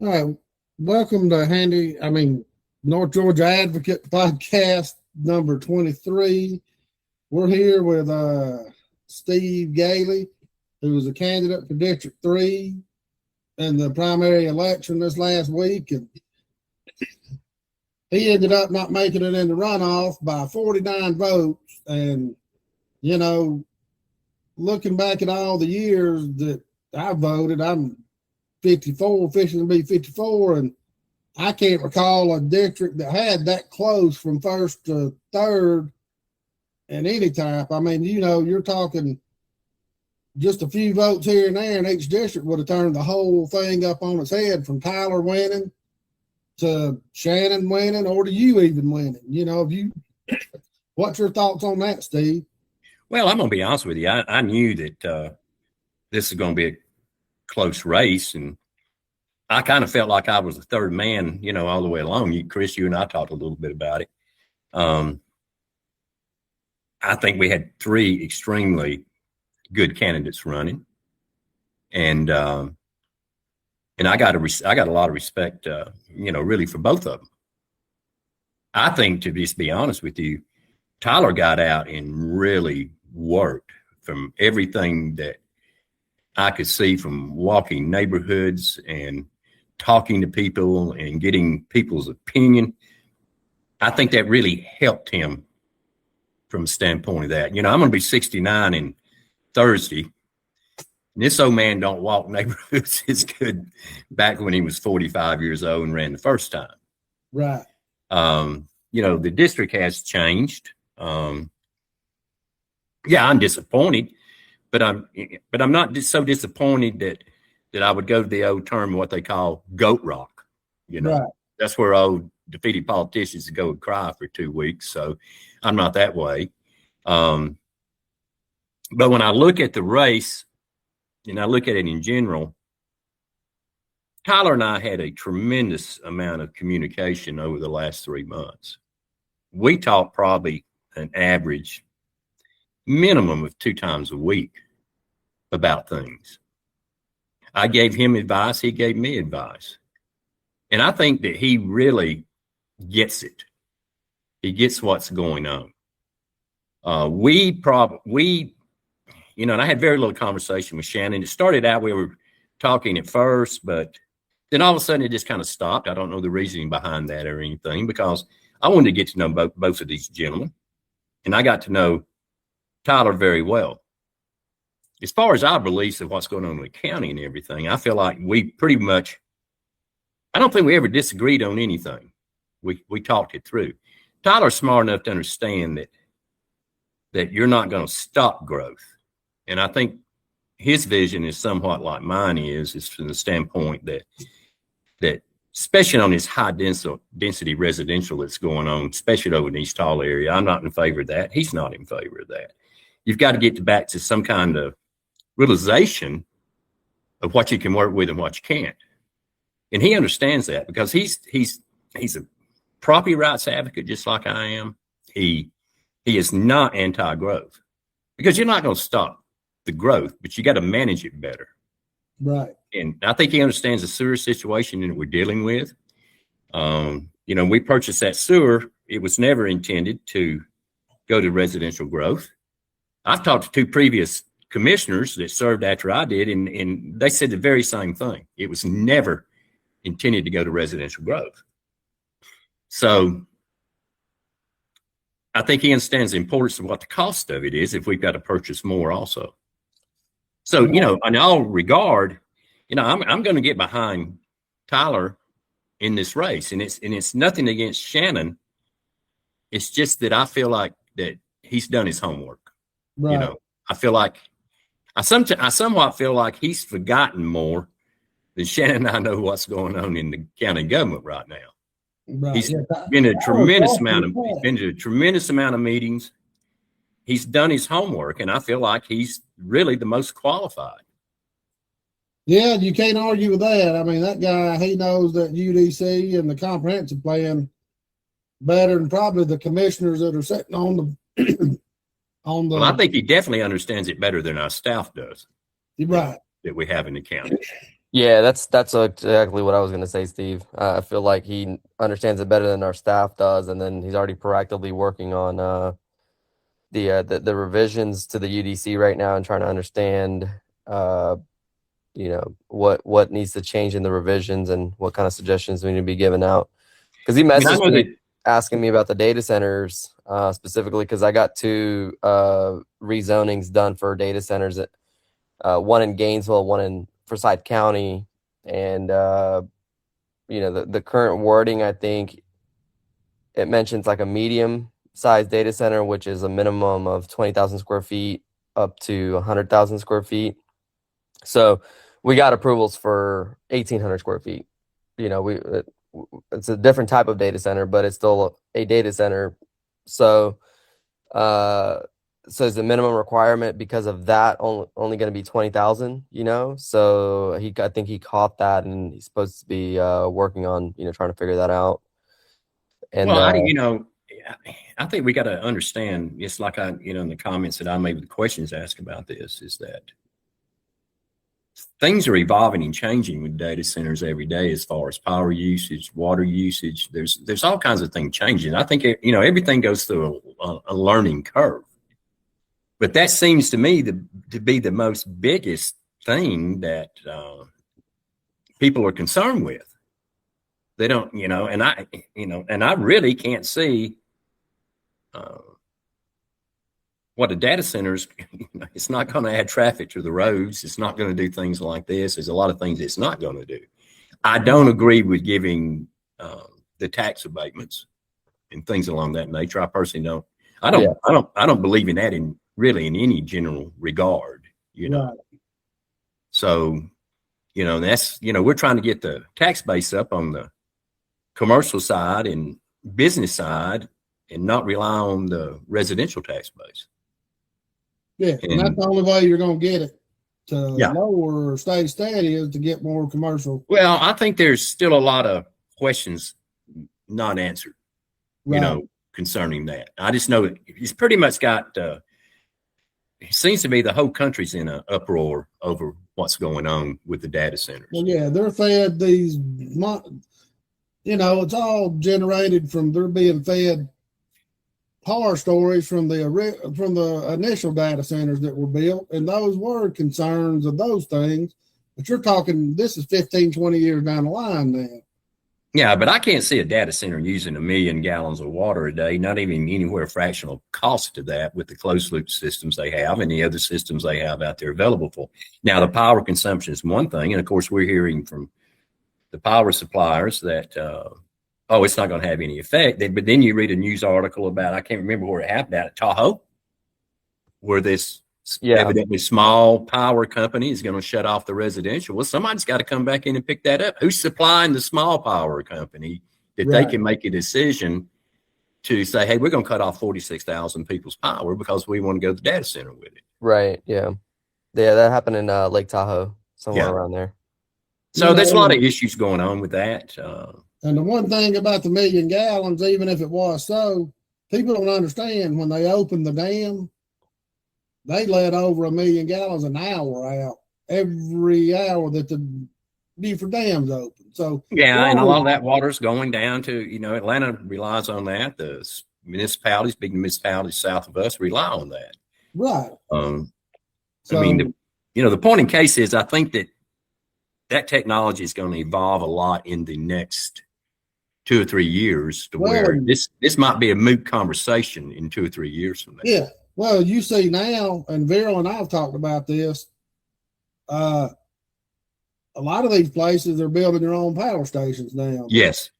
All right. Welcome to North Georgia Advocate podcast number 23. We're here with Steve Gailey, who was a candidate for District 3 in the primary election this last week. And he ended up not making it in the runoff by 49 votes. And, you know, looking back at all the years that I voted, I'm 54, fishing to be 54, and I can't recall a district that had that close from first to third in any type. I mean, you know, you're talking just a few votes here and there, and each district would have turned the whole thing up on its head, from Tyler winning to Shannon winning, or to you even winning. You know, what's your thoughts on that, Steve? Well, I'm going to be honest with you. I knew that this is going to be a close race, and I kind of felt like I was the third man, you know, all the way along. Chris, you and I talked a little bit about it. I think we had three extremely good candidates running, and I got a lot of respect, you know, really for both of them. I think, to just be honest with you, Tyler got out and really worked from everything that I could see, from walking neighborhoods and talking to people and getting people's opinion. I think that really helped him from a standpoint of that. You know, I'm going to be 69 in Thursday. And this old man don't walk neighborhoods as good back when he was 45 years old and ran the first time. Right. You know, the district has changed. Yeah, I'm disappointed, but I'm not just so disappointed that I would go to the old term, what they call goat rock. You know, right. That's where old defeated politicians go and cry for 2 weeks. So I'm not that way. But when I look at the race and I look at it in general, Tyler and I had a tremendous amount of communication over the last 3 months. We talked probably an average minimum of 2 times a week about things. I gave him advice. He gave me advice. And I think that he really gets it. He gets what's going on. You know, and I had very little conversation with Shannon. It started out, we were talking at first, but then all of a sudden it just kind of stopped. I don't know the reasoning behind that or anything, because I wanted to get to know both of these gentlemen. And I got to know Tyler very well. As far as our beliefs of what's going on in the county and everything, I feel like we pretty much, I don't think we ever disagreed on anything. We talked it through. Tyler's smart enough to understand that you're not going to stop growth. And I think his vision is somewhat like mine is from the standpoint that especially on this high density residential that's going on, especially over in the East Hall area, I'm not in favor of that. He's not in favor of that. You've got to get back to some kind of realization of what you can work with and what you can't. And he understands that, because he's a property rights advocate just like I am. He is not anti-growth, because you're not going to stop the growth, but you got to manage it better. Right. And I think he understands the sewer situation that we're dealing with. You know, we purchased that sewer. It was never intended to go to residential growth. I've talked to 2 previous commissioners that served after I did, and they said the very same thing. It was never intended to go to residential growth. So I think he understands the importance of what the cost of it is if we've got to purchase more also. So, you know, in all regard, you know, I'm going to get behind Tyler in this race, and it's nothing against Shannon. It's just that I feel like that he's done his homework. Right. You know, I feel like I somewhat feel like he's forgotten more than Shannon and I know what's going on in the county government right now. Right. He's been to a tremendous amount of meetings. He's done his homework, and I feel like he's really the most qualified. Yeah, you can't argue with that. I mean, that guy, he knows that UDC and the comprehensive plan better than probably the commissioners that are sitting on the Well, I think he definitely understands it better than our staff does. Right. That we have in the county. Yeah, that's exactly what I was going to say, Steve. I feel like he understands it better than our staff does, and then he's already proactively working on the revisions to the UDC right now and trying to understand uh, what needs to change in the revisions and what kind of suggestions we need to be giving out. Because he I mean, I messaged know that. me asking me about the data centers specifically because I got two rezonings done for data centers, one in Gainesville, one in Forsyth County, and the current wording, I think it mentions like a medium sized data center, which is a minimum of 20,000 square feet up to 100,000 square feet. So we got approvals for 1,800 square feet. It's a different type of data center, but it's still a data center. So, so is the minimum requirement because of that only going to be 20,000? So I think he caught that, and he's supposed to be working on trying to figure that out. And Well, I think we got to understand. It's like in the comments that I made with the questions asked about this, is that things are evolving and changing with data centers every day as far as power usage, water usage. There's all kinds of things changing. I think everything goes through a learning curve. But that seems to me to be the most biggest thing that people are concerned with. They don't, and I really can't see what a data centers. It's not going to add traffic to the roads. It's not going to do things like this. There's a lot of things it's not going to do. I don't agree with giving the tax abatements and things along that nature. I personally don't. I don't believe in that in any general regard. Right. So, that's we're trying to get the tax base up on the commercial side and business side, and not rely on the residential tax base. Yeah, and that's the only way you're going to get it to lower or stay steady is to get more commercial. Well, I think there's still a lot of questions not answered, concerning that. I just know it's pretty much got. It seems to be the whole country's in an uproar over what's going on with the data centers. Well, yeah, they're fed these. It's all generated from they're being fed horror stories from the initial data centers that were built, and those were concerns of those things. But you're talking, this is 15, 20 years down the line now. Yeah, but I can't see a data center using 1 million gallons of water a day, not even anywhere fractional cost to that with the closed loop systems they have and the other systems they have out there available for. Now, the power consumption is one thing. And of course, we're hearing from the power suppliers that, it's not going to have any effect. But then you read a news article about, I can't remember where it happened, at Tahoe, where this evidently small power company is going to shut off the residential. Well, somebody's got to come back in and pick that up. Who's supplying the small power company that they can make a decision to say, hey, we're going to cut off 46,000 people's power because we want to go to the data center with it. Right. Yeah. Yeah. That happened in Lake Tahoe, somewhere around there. So there's a lot of issues going on with that. And the one thing about the 1 million gallons, even if it was so, people don't understand when they open the dam, they let over 1 million gallons an hour out every hour that the Beaufort Dam's open. So and a lot of that water's going down to, Atlanta relies on that. The municipalities, big municipalities south of us rely on that. Right. The point in case is I think that technology is going to evolve a lot in the next 2 or 3 years to where this might be a moot conversation in 2 or 3 years from now. Yeah. Well, you see now, and Veryl and I have talked about this, a lot of these places are building their own power stations now. Yes.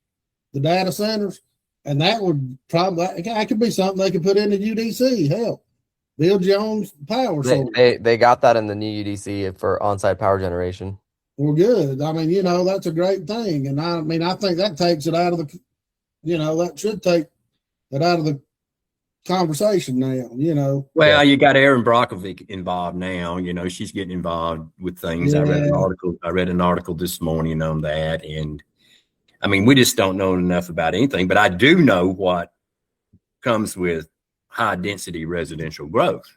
The data centers, and that would probably, that could be something they could put in the UDC. Hell, build your own power source. They got that in the new UDC for on-site power generation. Well, good. I mean, that's a great thing. And I think that takes it out of the, that should take it out of the conversation now, Well, you got Erin Brockovic involved now. She's getting involved with things. I read an article this morning on that. And I mean, we just don't know enough about anything, but I do know what comes with high density residential growth.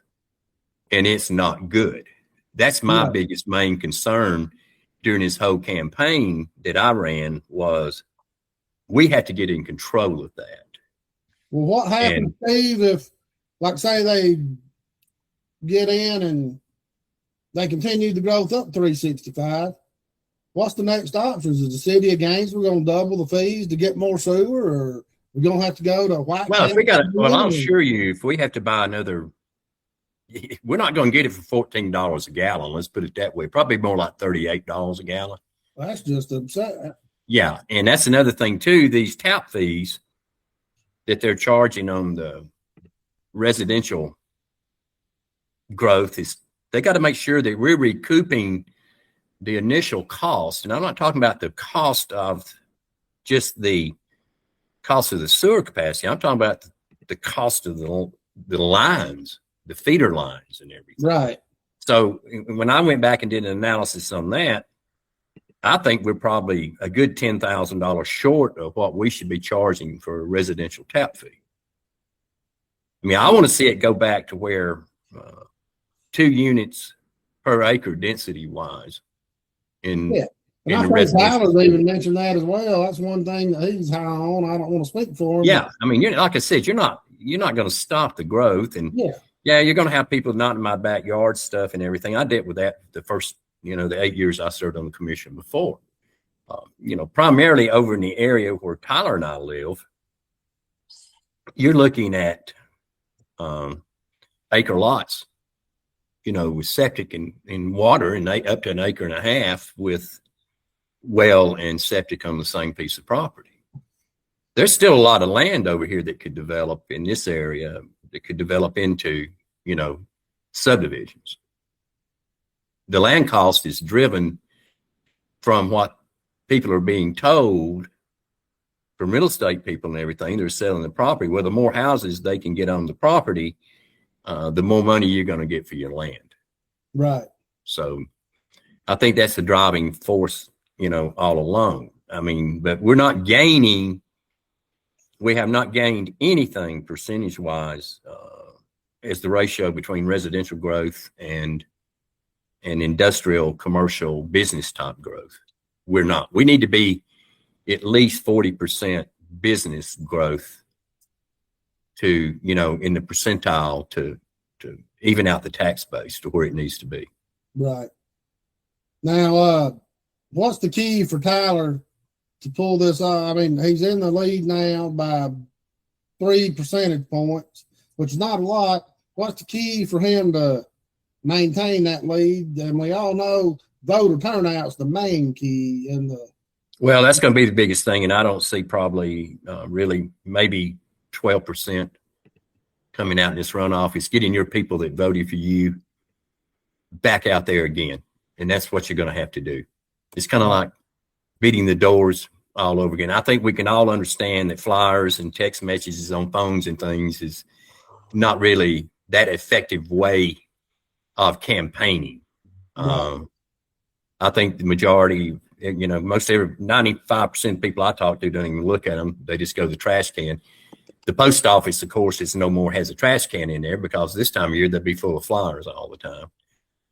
And it's not good. That's my biggest main concern. during this whole campaign that I ran was we had to get in control of that. Well, what happens, Steve, if, like, say they get in and they continue the growth up 365? What's the next options? Is the city of Gainesville going to double the fees to get more sewer, or we're going to have to go to White? Well, I'll assure you, if we have to buy another, we're not going to get it for $14 a gallon. Let's put it that way. Probably more like $38 a gallon. Well, that's just upsetting. Yeah, and that's another thing too. These tap fees that they're charging on the residential growth is they got to make sure that we're recouping the initial cost. And I'm not talking about the cost of just the cost of the sewer capacity. I'm talking about the cost of the lines, the feeder lines and everything. Right. So when I went back and did an analysis on that, I think we're probably a good $10,000 short of what we should be charging for a residential tap fee. I mean, I want to see it go back to where 2 units per acre density wise in, yeah. And in I the think residential. Tyler's even mentioned that as well. That's one thing that he's high on. I don't want to speak for him. Yeah. I mean, like I said, you're not going to stop the growth. And yeah, you're going to have people not in my backyard stuff and everything. I dealt with that the first, the 8 years I served on the commission before. Primarily over in the area where Tyler and I live, you're looking at acre lots, with septic and water, and up to an acre and a half with well and septic on the same piece of property. There's still a lot of land over here that could develop in this area, that could develop into, subdivisions. The land cost is driven from what people are being told from real estate people and everything. They're selling the property. Well, the more houses they can get on the property, the more money you're going to get for your land. Right. So I think that's the driving force, all along. I mean, but we have not gained anything percentage wise as the ratio between residential growth and industrial, commercial, business type growth. We're not. We need to be at least 40% business growth to, in the percentile to even out the tax base to where it needs to be. Right. Now, what's the key for Tyler to pull this off? I mean, he's in the lead now by 3 percentage points, which is not a lot. What's the key for him to maintain that lead? And we all know voter turnout's the main key in the. Well, that's going to be the biggest thing, and I don't see probably really maybe 12% coming out in this runoff. It's getting your people that voted for you back out there again, and that's what you're going to have to do. It's kind of like beating the doors all over again. I think we can all understand that flyers and text messages on phones and things is not really that effective way of campaigning. Right. I think the majority, 95% of people I talk to don't even look at them. They just go to the trash can. The post office, of course, is no more has a trash can in there because this time of year they'll be full of flyers all the time.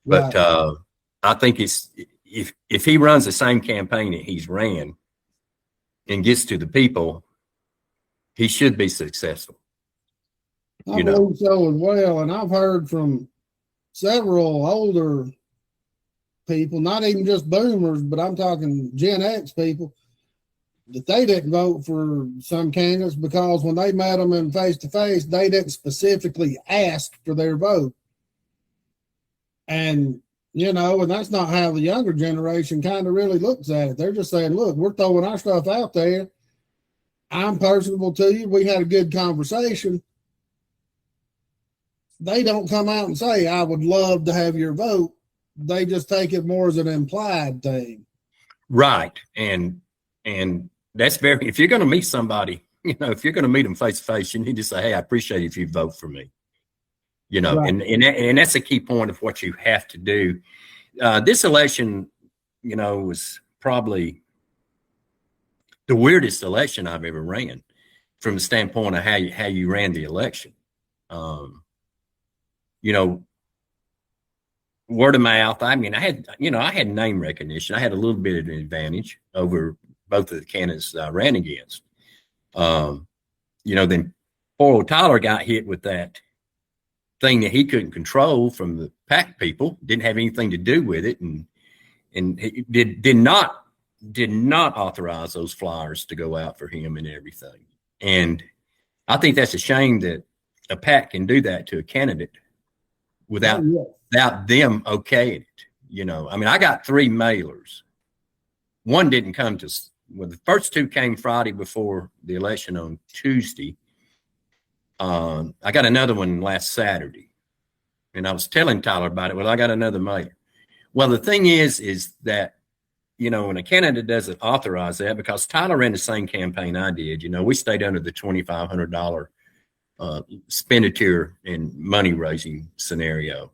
But Right. I think it's if he runs the same campaign that he's ran and gets to the people, he should be successful. I believe so as well. And I've heard from several older people, not even just boomers, but I'm talking Gen X people, that they didn't vote for some candidates because when they met them in face to face, they didn't specifically ask for their vote. And, and that's not how the younger generation kind of really looks at it. They're just saying, look, we're throwing our stuff out there. I'm personable to you. We had a good conversation. They don't come out and say, I would love to have your vote. They just take it more as an implied thing. Right. And that's if you're going to meet somebody, if you're going to meet them face to face, you need to say, hey, I appreciate it if you vote for me. Right. And that's a key point of what you have to do. This election, was probably the weirdest election I've ever ran from the standpoint of how you ran the election. word of mouth. I mean, I had name recognition. I had a little bit of an advantage over both of the candidates I ran against. Then poor old Tyler got hit with that thing that he couldn't control from the PAC people, didn't have anything to do with it, and he did not authorize those flyers to go out for him and everything. And I think that's a shame that a PAC can do that to a candidate without them okaying it. I mean, I got 3 mailers. One didn't come to, well, the first 2 came Friday before the election on Tuesday. I got another one last Saturday, and I was telling Tyler about it. Well, I got another mailer. Well, the thing is that, when a candidate doesn't authorize that, because Tyler ran the same campaign I did, we stayed under the $2,500 expenditure and money raising scenario.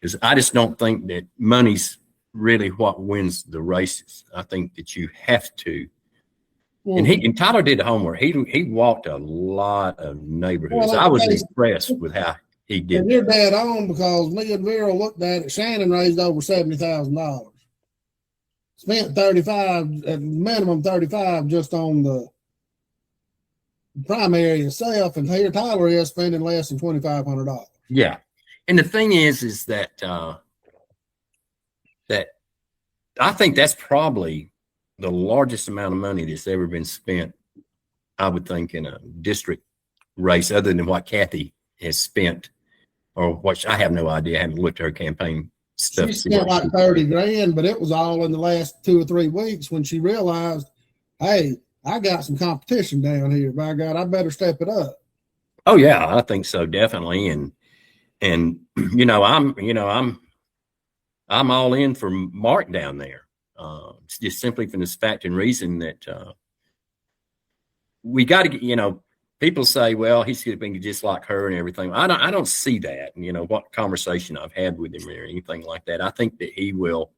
Because I just don't think that money's really what wins the races. I think that you have to. And Tyler did the homework. He walked a lot of neighborhoods. I was impressed with how he did. And you're dead on, because me and Vera looked at it. Shannon raised over $70,000. Spent 35, at minimum 35, just on the primary itself, and here Tyler is spending less than $2,500. Yeah, and the thing is that that I think that's probably the largest amount of money that's ever been spent, I would think, in a district race, other than what Kathy has spent, or what I have no idea. I haven't looked at her campaign stuff. She spent like 30 grand, but it was all in the last 2 or 3 weeks when she realized, hey, I got some competition down here. By God, I better step it up. Oh yeah, I think so, definitely. And I'm all in for Mark down there. It's just simply from this fact and reason that we got to get, people say, well, he's going to be just like her and everything. I don't see that. What conversation I've had with him or anything like that. I think that he will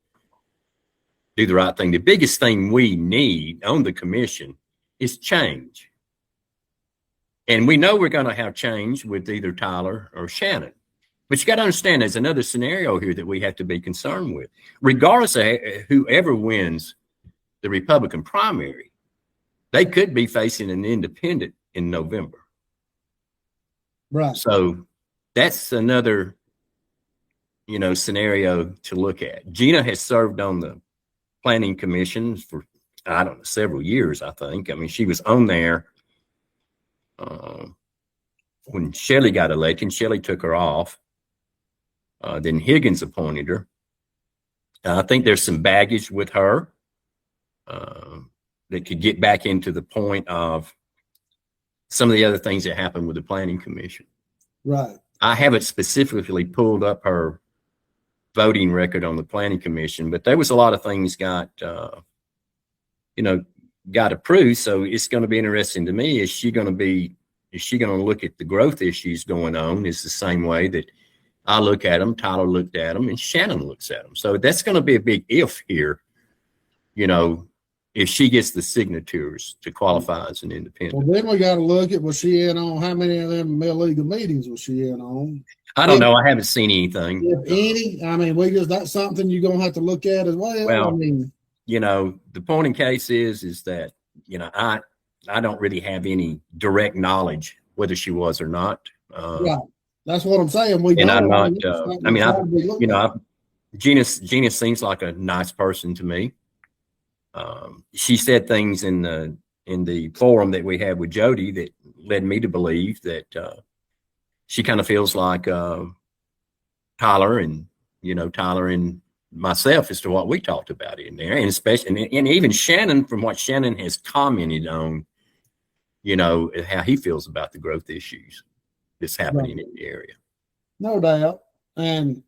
do the right thing. The biggest thing we need on the commission is change. And we know we're going to have change with either Tyler or Shannon. But you got to understand, there's another scenario here that we have to be concerned with. Regardless of whoever wins the Republican primary, they could be facing an independent in November. Right. So that's another, scenario to look at. Gina has served on the Planning Commission for, I don't know, several years, I think. I mean, she was on there when Shelley got elected. Shelley took her off. Then Higgins appointed her. I think there's some baggage with her that could get back into the point of some of the other things that happened with the Planning Commission. Right. I haven't specifically pulled up her voting record on the Planning Commission, but there was a lot of things got approved. So it's going to be interesting to me. Is she going to look at the growth issues going on? It's the same way that I look at them, Tyler looked at them, and Shannon looks at them. So that's going to be a big if here, if she gets the signatures to qualify as an independent. Well, then we got to look at, was she in on, how many of them illegal meetings was she in on? I don't know. I haven't seen anything. If any, I mean, that's something you're going to have to look at as well. Well, I mean, the point in case is that, I don't really have any direct knowledge whether she was or not. Right. That's what I'm saying. I'm not, Gina seems like a nice person to me. She said things in the forum that we had with Jody that led me to believe that she kind of feels like Tyler and myself as to what we talked about in there, and especially and even Shannon, from what Shannon has commented on, how he feels about the growth issues that's happening in the area. No doubt. And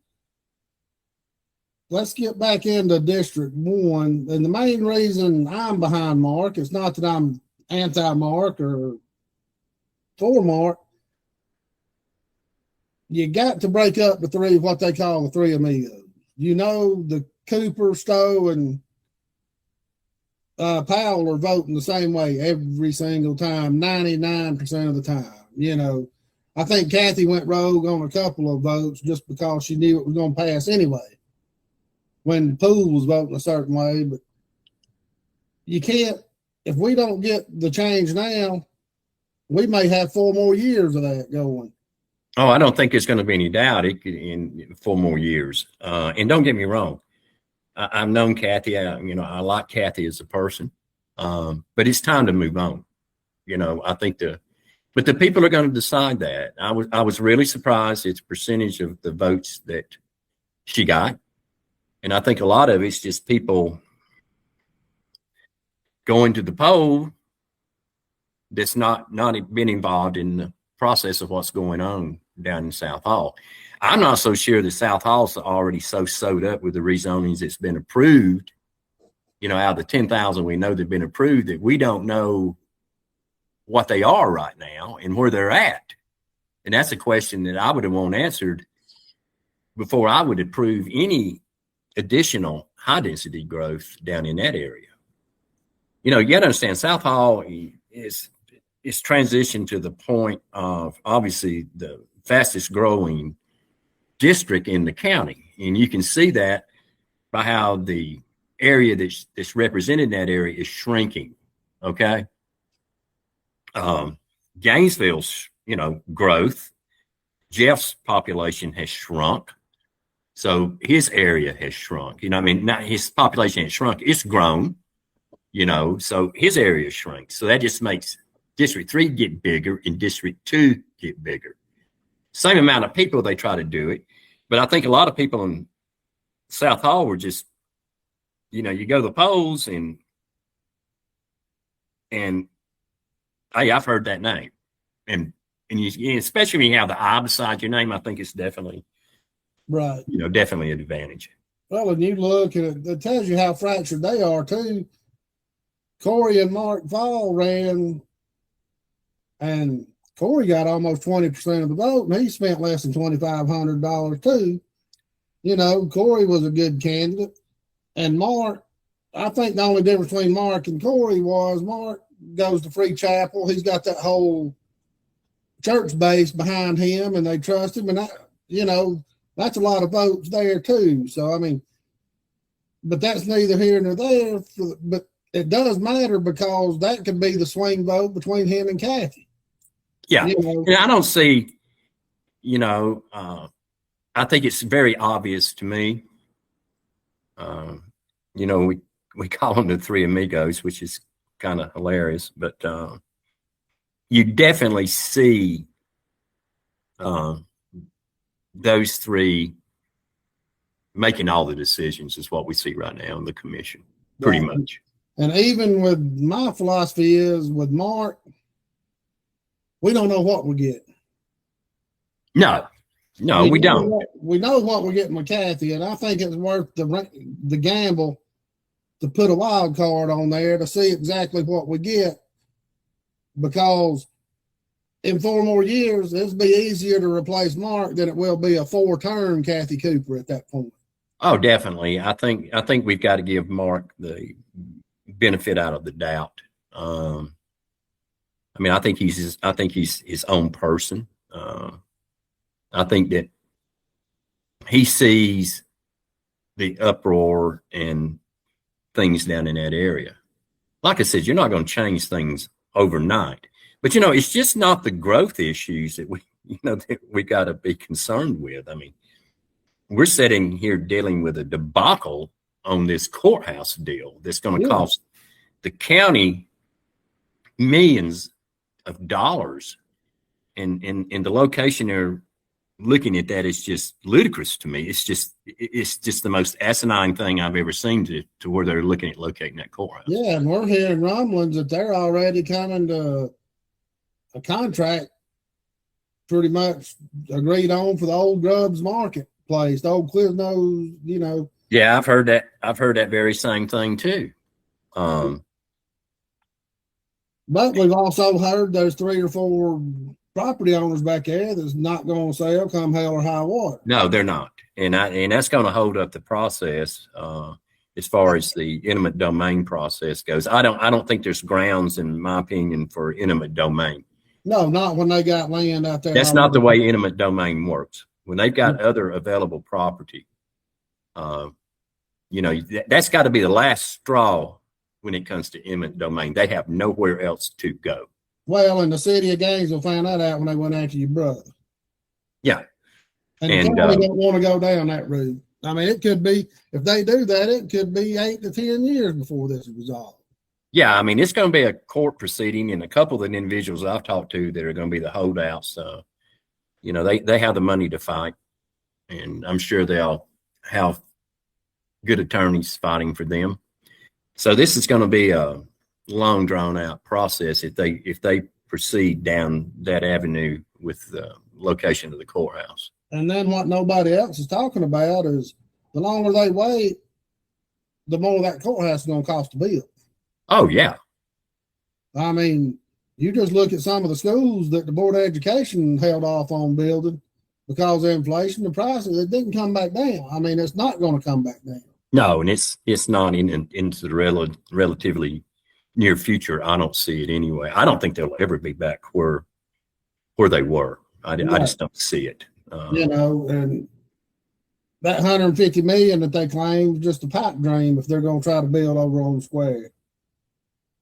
let's get back into District 1. And the main reason I'm behind Mark is not that I'm anti-Mark or for Mark. You got to break up what they call the three amigos. The Cooper, Stowe, and Powell are voting the same way every single time, 99% of the time. I think Kathy went rogue on a couple of votes just because she knew it was going to pass anyway. When the pool was voting a certain way, but you can't, if we don't get the change now, we may have 4 more years of that going. Oh, I don't think there's going to be any doubt it could in 4 more years. And don't get me wrong, I've known Kathy. I like Kathy as a person, but it's time to move on. I think but the people are going to decide that. I was really surprised at the percentage of the votes that she got, and I think a lot of it's just people going to the poll that's not been involved in the process of what's going on down in South Hall. I'm not so sure that South Hall's already so sewed up with the rezonings that's been approved, out of the 10,000 we know that have been approved, that we don't know what they are right now and where they're at. And that's a question that I would have want answered before I would approve any additional high density growth down in that area. You got to understand, South Hall is transitioned to the point of obviously the fastest growing district in the county. And you can see that by how the area that's represented in that area is shrinking. Okay. Gainesville's, growth, Jeff's population has shrunk. So his area has shrunk, not his population has shrunk, it's grown, so his area shrinks. So that just makes District 3 get bigger and District 2 get bigger. Same amount of people, they try to do it. But I think a lot of people in South Hall were just, you go to the polls and hey, I've heard that name. And you, especially when you have the I beside your name, I think it's definitely, right. Definitely an advantage. Well, and you look at it tells you how fractured they are too. Corey and Mark Fall ran, and Corey got almost 20% of the vote, and he spent less than $2,500 too. Corey was a good candidate, and Mark, I think the only difference between Mark and Corey was Mark goes to Free Chapel. He's got that whole church base behind him, and they trust him, and that's a lot of votes there too. So but that's neither here nor there. But it does matter because that could be the swing vote between him and Kathy. Yeah. I don't see, I think it's very obvious to me. We call them the Three Amigos, which is kind of hilarious, but you definitely see those three making all the decisions is what we see right now in the commission, pretty much. And even with my philosophy is with Mark, we don't know what we get. No, we don't. We know what we're getting with Kathy, and I think it's worth the gamble to put a wild card on there to see exactly what we get, because in 4 more years, it'll be easier to replace Mark than it will be a 4-term Kathy Cooper at that point. Oh, definitely. I think we've got to give Mark the benefit out of the doubt. I think he's his own person. I think that he sees the uproar and things down in that area. Like I said, you're not going to change things overnight, but it's just not the growth issues that we got to be concerned with. We're sitting here dealing with a debacle on this courthouse deal that's going to cost the county millions of dollars, and the location they're looking at that is just ludicrous to me. It's just the most asinine thing I've ever seen to where they're looking at locating that courthouse. Yeah, and we're hearing rumblings that they're already coming to a contract pretty much agreed on for the old Grubbs Marketplace, the old Quiznos, Yeah, I've heard that. I've heard that very same thing too. But we've also heard there's 3 or 4 property owners back there that's not going to sell come hell or high water. No, they're not. And that's going to hold up the process as far as the eminent domain process goes. I don't think there's grounds, in my opinion, for eminent domain. No, not when they got land out there. That's not the way eminent domain works. When they've got other available property, that's got to be the last straw when it comes to eminent domain. They have nowhere else to go. Well, in the city of Gainesville found that out when they went after your brother. Yeah. And the county don't want to go down that route. I mean, it could be, if they do that, it could be 8 to 10 years before this is resolved. Yeah, I mean, it's going to be a court proceeding, and a couple of the individuals I've talked to that are going to be the holdouts, they have the money to fight, and I'm sure they'll have good attorneys fighting for them. So this is going to be a long, drawn out process if they proceed down that avenue with the location of the courthouse. And then what nobody else is talking about is the longer they wait, the more that courthouse is going to cost to build. Oh, yeah. I mean, you just look at some of the schools that the Board of Education held off on building because of inflation, the prices, it didn't come back down. I mean, it's not going to come back down. No, and it's not into the relatively near future. I don't see it anyway. I don't think they'll ever be back where they were. I just don't see it. And that $150 million that they claim is just a pipe dream if they're going to try to build over on the square.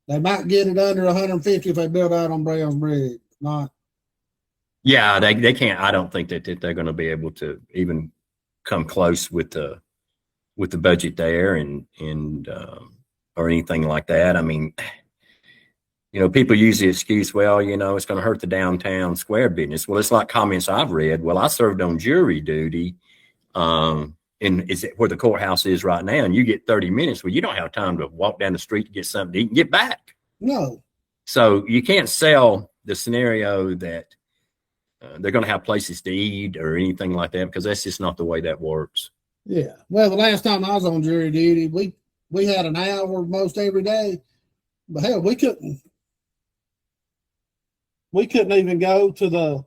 They might get it under 150 if they build out on Brown's Bridge. Not. Yeah, they can't. I don't think that they're going to be able to even come close with the budget there and or anything like that. I mean, people use the excuse, well, it's going to hurt the downtown square business. Well, it's like comments I've read. Well, I served on jury duty, and is it where the courthouse is right now, and you get 30 minutes. Well, you don't have time to walk down the street to get something to eat and get back. No. So you can't sell the scenario that they're going to have places to eat or anything like that, because that's just not the way that works. Yeah. Well, the last time I was on jury duty, we had an hour most every day, but hell, we couldn't even go to the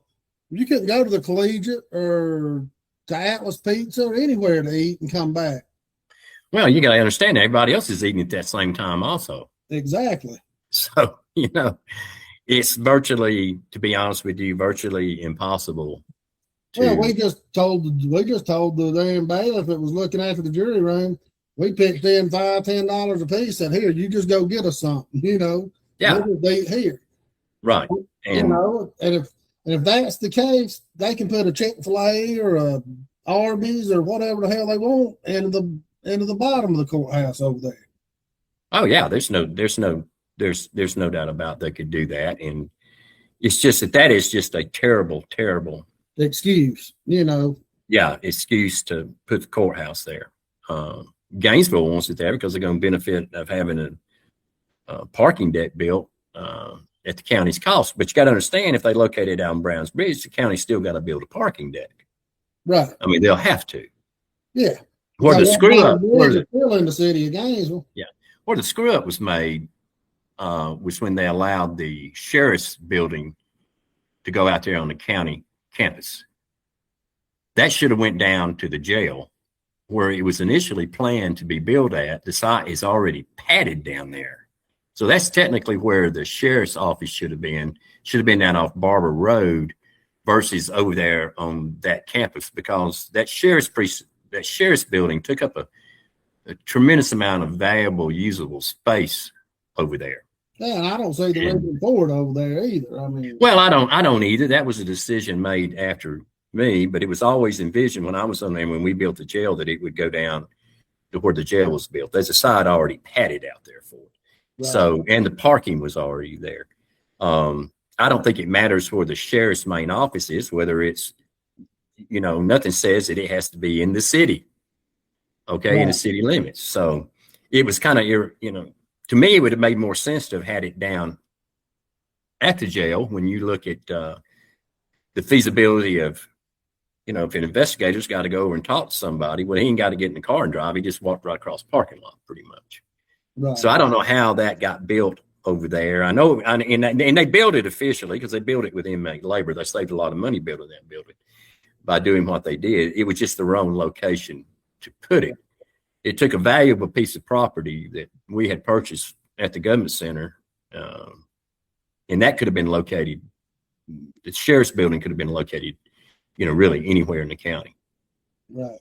Collegiate or to Atlas Pizza or anywhere to eat and come back. Well, you got to understand everybody else is eating at that same time also. Exactly. So, it's virtually, to be honest with you, virtually impossible. Well, we just told the damn bailiff that was looking after the jury room, we pitched in $5-10 a piece, said, here, you just go get us something, Yeah. We'll just eat here. Right. And if that's the case, they can put a Chick-fil-A or a Arby's or whatever the hell they want into the bottom of the courthouse over there. Oh yeah, there's no doubt about they could do that, and it's just that is just a terrible, terrible excuse, Yeah, excuse to put the courthouse there. Gainesville wants it there because they're going to benefit of having a parking deck built at the county's cost. But you got to understand, if they locate it down Brown's Bridge, the county's still got to build a parking deck. Right. I mean, they'll have to. Yeah. Where the screw up, still in the city of Gainesville. Yeah. Where the screw up was made was when they allowed the sheriff's building to go out there on the county campus. That should have went down to the jail where it was initially planned to be built at. The site is already padded down there. So that's technically where the sheriff's office should have been down off Barber Road versus over there on that campus, because that sheriff's building took up a tremendous amount of valuable, usable space over there. Yeah, and I don't see the reason for it over there either. I mean, well, I don't either. That was a decision made after me, but it was always envisioned when I was on there, when we built the jail, that it would go down to where the jail was built. There's a site already padded out there for it. Right. So, and the parking was already there. I don't think it matters where the sheriff's main office is, whether it's, nothing says that it has to be in the city. Okay. Right. In the city limits. So it was kind of, to me, it would have made more sense to have had it down at the jail. When you look at the feasibility of, if an investigator's got to go over and talk to somebody, well, he ain't got to get in the car and drive. He just walked right across the parking lot pretty much. Right. So I don't know how that got built over there. I know, and they built it officially because they built it with inmate labor. They saved a lot of money building that building by doing what they did. It was just the wrong location to put it. It took a valuable piece of property that we had purchased at the government center, and that could have been located the sheriff's building could have been located, really anywhere in the county. Right.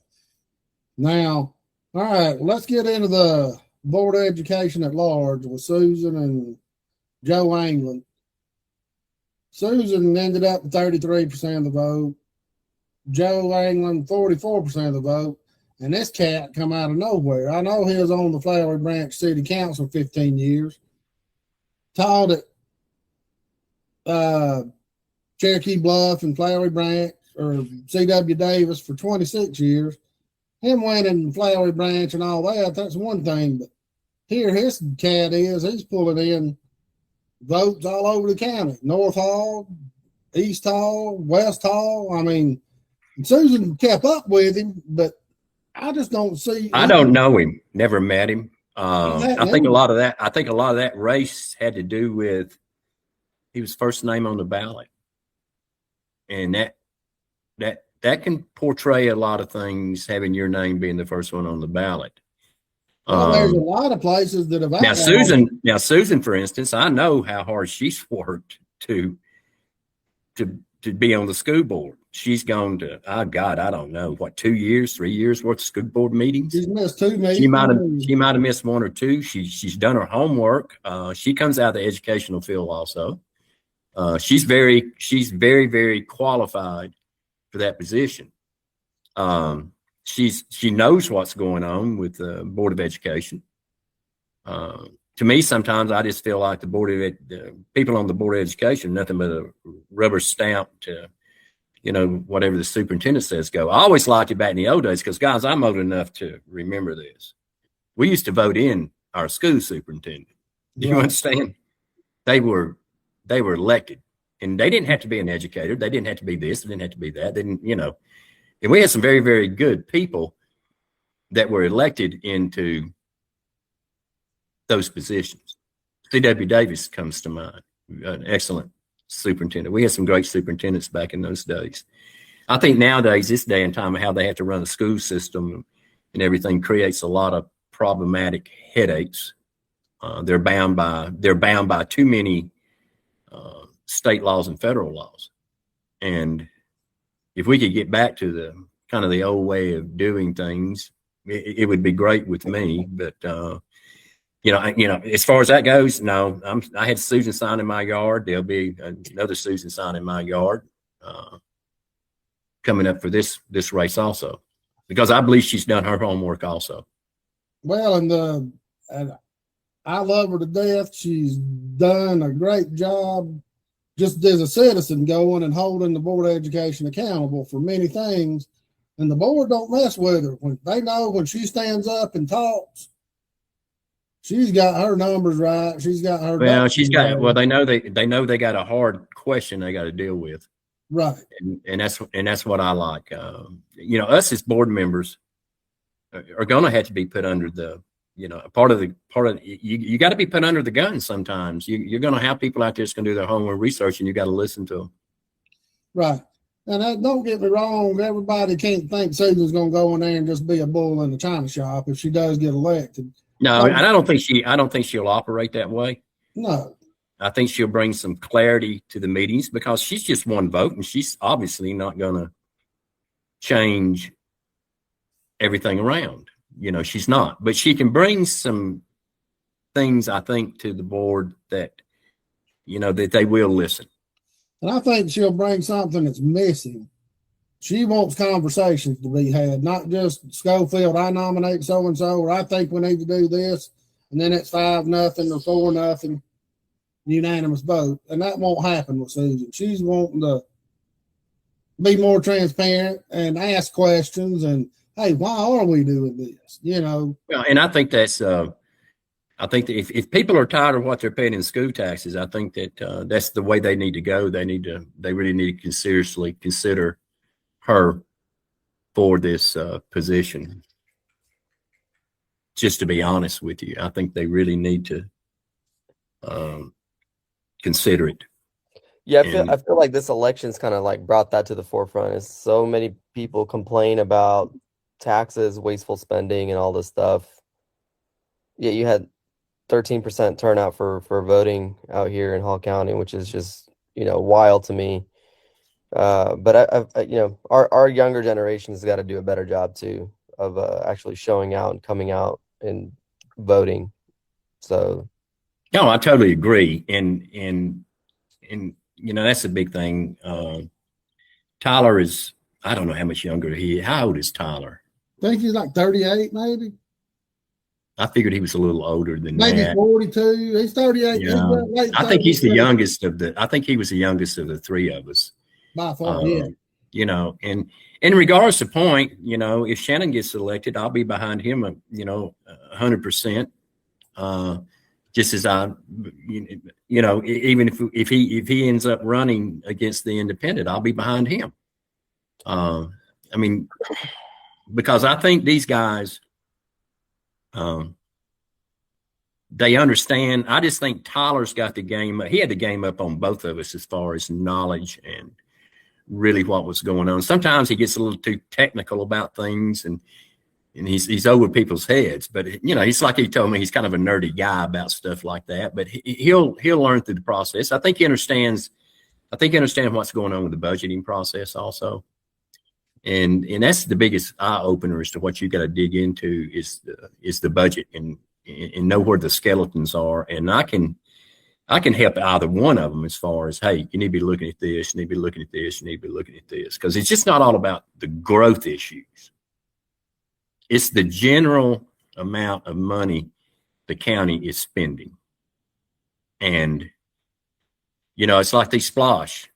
Now, all right, let's get into the Board of Education at large with Susan and Joe England. Susan ended up with 33% of the vote. Joe England, 44% of the vote. And this cat come out of nowhere. I know he was on the Flowery Branch City Council 15 years. Taught at Cherokee Bluff and Flowery Branch, or C.W. Davis for 26 years. Him winning Flowery Branch and all that, that's one thing. But here his cat he's pulling in votes all over the county. North Hall, East Hall, West Hall. I mean, Susan kept up with him, but I just don't see. I don't know him. Never met him. I think a lot of that race had to do with he was first name on the ballot, and that can portray a lot of things. Having your name being the first one on the ballot. Well, there's a lot of places that have now Susan, for instance, I know how hard she's worked to be on the school board. She's gone to, I don't know, 2 years, 3 years worth of school board meetings. She's missed 2 meetings. She might have missed 1 or 2. She's done her homework. She comes out of the educational field also. She's very, very qualified for that position. She knows what's going on with the Board of Education. To me, sometimes I just feel like the people on the Board of Education, nothing but a rubber stamp to, whatever the superintendent says go. I always liked it back in the old days because, guys, I'm old enough to remember this. We used to vote in our school superintendent. Do you understand? They were elected, and they didn't have to be an educator. They didn't have to be this. They didn't have to be that. They didn't, And we had some very, very good people that were elected into those positions. C.W. Davis comes to mind, an excellent superintendent. We had some great superintendents back in those days. I think nowadays, this day and time, how they have to run the school system and everything creates a lot of problematic headaches. They're bound by too many state laws and federal laws. And if we could get back to the kind of the old way of doing things, it would be great with me. But as far as that goes, no. I had Susan sign in my yard. There'll be another Susan sign in my yard coming up for this race also, because I believe she's done her homework also. Well, and I love her to death. She's done a great job just as a citizen going and holding the Board of Education accountable for many things. And the board don't mess with her. When they know when she stands up and talks, she's got her numbers right. She's got her. Well, they know they got a hard question they got to deal with. Right. And that's what I like. Us as board members are going to have to be put under the, part of you got to be put under the gun sometimes. You're going to have people out there that's going to do their homework research, and you got to listen to them. Right. And don't get me wrong, everybody can't think Susan's going to go in there and just be a bull in the china shop if she does get elected. No, and I don't think she'll operate that way. No. I think she'll bring some clarity to the meetings because she's just one vote, and she's obviously not going to change everything around. She's not, but she can bring some things, I think, to the board that, that they will listen. And I think she'll bring something that's missing. She wants conversations to be had, not just Schofield, I nominate so-and-so, or I think we need to do this, and then it's 5-0 or 4-0, unanimous vote. And that won't happen with Susan. She's wanting to be more transparent and ask questions and, hey, why are we doing this? Well, and I think that's, I think that if people are tired of what they're paying in school taxes, I think that that's the way they need to go. They really need to seriously consider her for this position. Just to be honest with you, I think they really need to consider it. Yeah, I feel like this election's kind of like brought that to the forefront. Is so many people complain about taxes, wasteful spending, and all this stuff. Yeah, you had 13% turnout for voting out here in Hall County, which is just wild to me. But our younger generation has got to do a better job too of actually showing out and coming out and voting. So, no, I totally agree, and that's a big thing. Tyler is, I don't know how much younger how old is Tyler? I think he's like 38, maybe. I figured he was a little older than maybe that. 42. He's 38. Yeah. I think he's the youngest I think he was the youngest of the three of us. By far, yeah. And in regards to point, if Shannon gets elected, I'll be behind him, 100%. Just as even if he ends up running against the independent, I'll be behind him. Because I think these guys, they understand. I just think Tyler's got the game. He had the game up on both of us as far as knowledge and really what was going on. Sometimes he gets a little too technical about things, and he's over people's heads. But he's like he told me, he's kind of a nerdy guy about stuff like that. But he'll learn through the process. I think he understands what's going on with the budgeting process also. And that's the biggest eye opener as to what you got to dig into is the budget and know where the skeletons are. And I can help either one of them as far as, hey, you need to be looking at this, you need to be looking at this, you need to be looking at this, because it's just not all about the growth issues. It's the general amount of money the county is spending. And, it's like they splosh.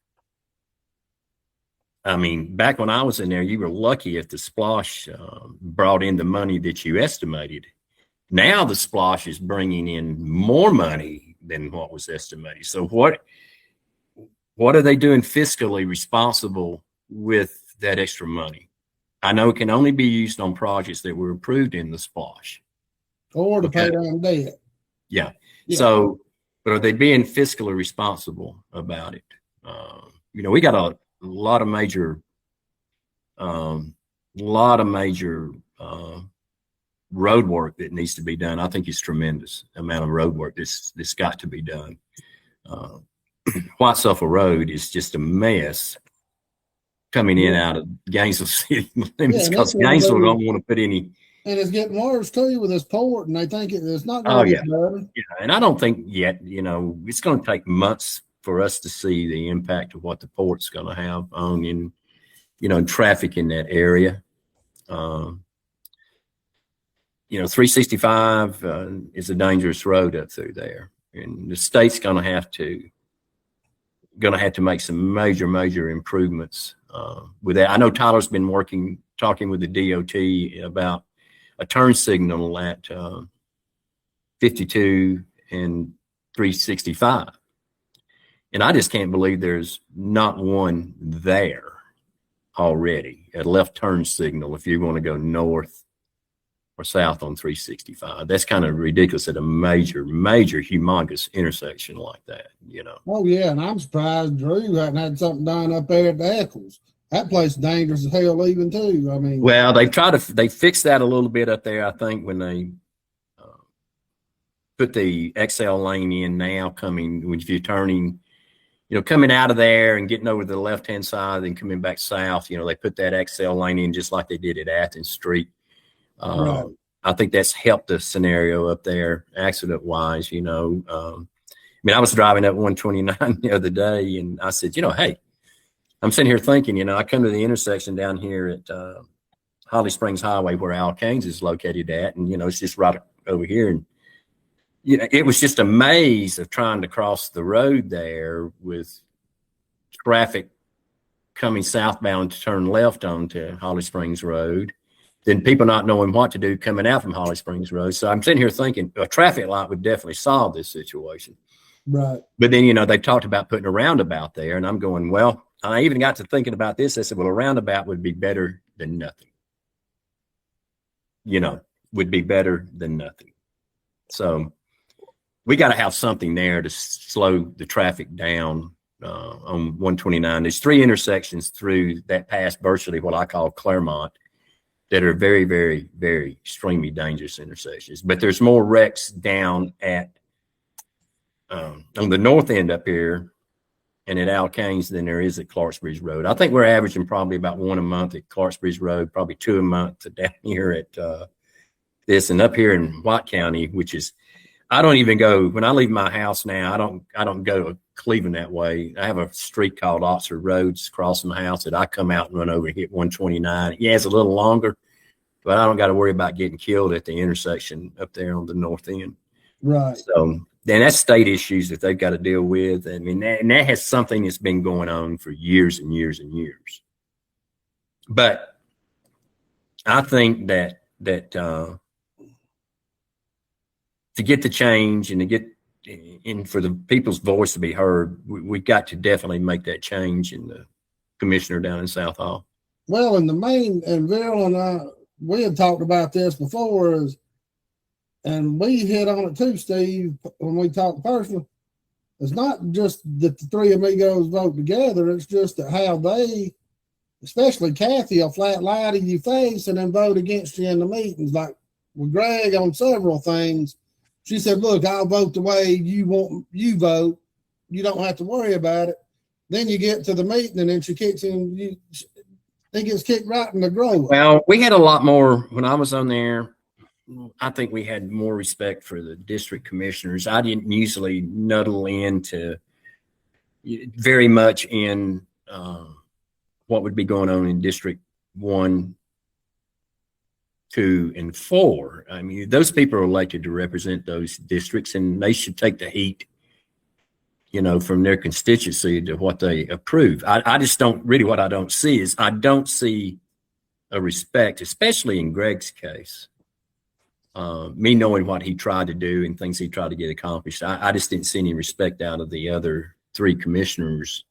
Back when I was in there, you were lucky if the splosh brought in the money that you estimated. Now the splosh is bringing in more money than what was estimated. So what are they doing fiscally responsible with that extra money? I know it can only be used on projects that were approved in the splosh. Or to pay down debt. Yeah. So, but are they being fiscally responsible about it? We got a lot of major road work that needs to be done. I think it's tremendous amount of road work that's got to be done. White Sulphur Road is just a mess coming in out of Gainesville city limits because Gainesville don't want to put any. And it's getting worse too with this port, and they think it's not going to get better. Yeah, and I don't think yet. It's going to take months for us to see the impact of what the port's going to have on traffic in that area. 365 is a dangerous road up through there, and the state's going to have to make some major improvements with that. I know Tyler's been talking with the DOT about a turn signal at 52 and 365. And I just can't believe there's not one there already, a left turn signal if you want to go north or south on 365. That's kind of ridiculous at a major, humongous intersection like that, Oh, yeah, and I'm surprised Drew hadn't had something done up there at the Eccles. That place is dangerous as hell even too. Well, they fixed that a little bit up there, I think, when they put the XL lane in now if you're turning, coming out of there and getting over to the left-hand side and coming back south, they put that XL lane in just like they did at Athens Street. Right. I think that's helped the scenario up there accident-wise, I was driving up 129 the other day, and I said, hey, I'm sitting here thinking, I come to the intersection down here at Holly Springs Highway where Al Cain's is located at, and, it's just right over here. And, it was just a maze of trying to cross the road there with traffic coming southbound to turn left onto Holly Springs Road. Then people not knowing what to do coming out from Holly Springs Road. So I'm sitting here thinking a traffic light would definitely solve this situation. Right. But then, they talked about putting a roundabout there, and I'm going, well, I even got to thinking about this. I said, well, a roundabout would be better than nothing. Would be better than nothing. So we got to have something there to slow the traffic down on 129. There's 3 intersections through that pass, virtually what I call Claremont, that are very, very, very extremely dangerous intersections. But there's more wrecks down at on the north end up here and at Alkane's than there is at Clarksbridge Road. I think we're averaging probably about 1 a month at Clarksbridge Road, probably 2 a month down here at this, and up here in White County, which is, I don't even go, when I leave my house now, I don't go to Cleveland that way. I have a street called Oxford Road crossing the house that I come out and run over and hit 129. Yeah, it's a little longer, but I don't got to worry about getting killed at the intersection up there on the north end. Right. So then that's state issues that they've got to deal with. I mean, that has something that's been going on for years and years and years. But I think that to get the change and to get and for the people's voice to be heard, we got to definitely make that change in the commissioner down in South Hall. Well, and the main, and Veral and I, we had talked about this before, and we hit on it too, Steve, when we talked personally. It's not just that the three amigos vote together, it's just that how they, especially Kathy, will flat lie to your face and then vote against you in the meetings. Like with Greg on several things, she said, look, I'll vote the way you want you vote. You don't have to worry about it. Then you get to the meeting and then she kicks in, he gets kicked right in the groin. Well, we had a lot more when I was on there. I think we had more respect for the district commissioners. I didn't usually nuddle into very much in what would be going on in District 1, 2, and 4. I mean, those people are elected to represent those districts, and they should take the heat, from their constituency to what they approve. I just don't really, what I don't see is I don't see a respect, especially in Greg's case. Me knowing what he tried to do and things he tried to get accomplished, I just didn't see any respect out of the other 3 commissioners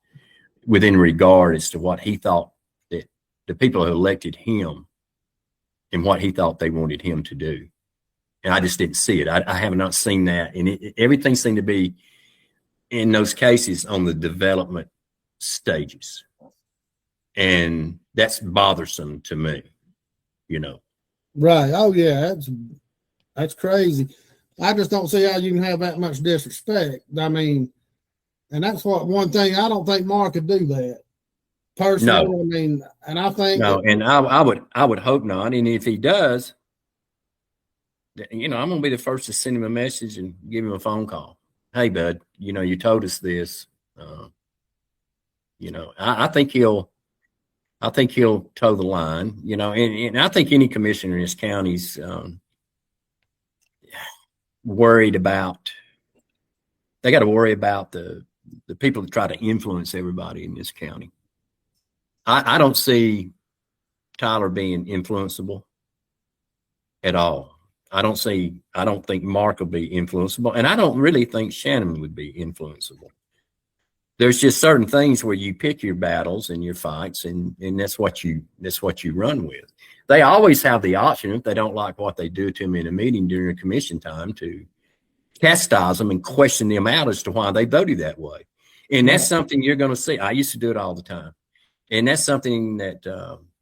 within regard as to what he thought that the people who elected him and what he thought they wanted him to do. And I just didn't see it. I have not seen that. And everything seemed to be in those cases on the development stages. And that's bothersome to me, Right. Oh, yeah. That's crazy. I just don't see how you can have that much disrespect. I mean, and that's one thing, I don't think Mark could do that. Personally, no. I mean, and I think no, and I would hope not. And if he does, I'm gonna be the first to send him a message and give him a phone call. Hey, bud, you told us this. I think he'll toe the line. And I think any commissioner in this county's worried about. They got to worry about the people that try to influence everybody in this county. I don't see Tyler being influenceable at all. I don't think Mark will be influenceable, and I don't really think Shannon would be influenceable. There's just certain things where you pick your battles and your fights, and that's what you run with. They always have the option, if they don't like what they do to them in a meeting during a commission time, to chastise them and question them out as to why they voted that way. And that's something you're going to see. I used to do it all the time. And that's something that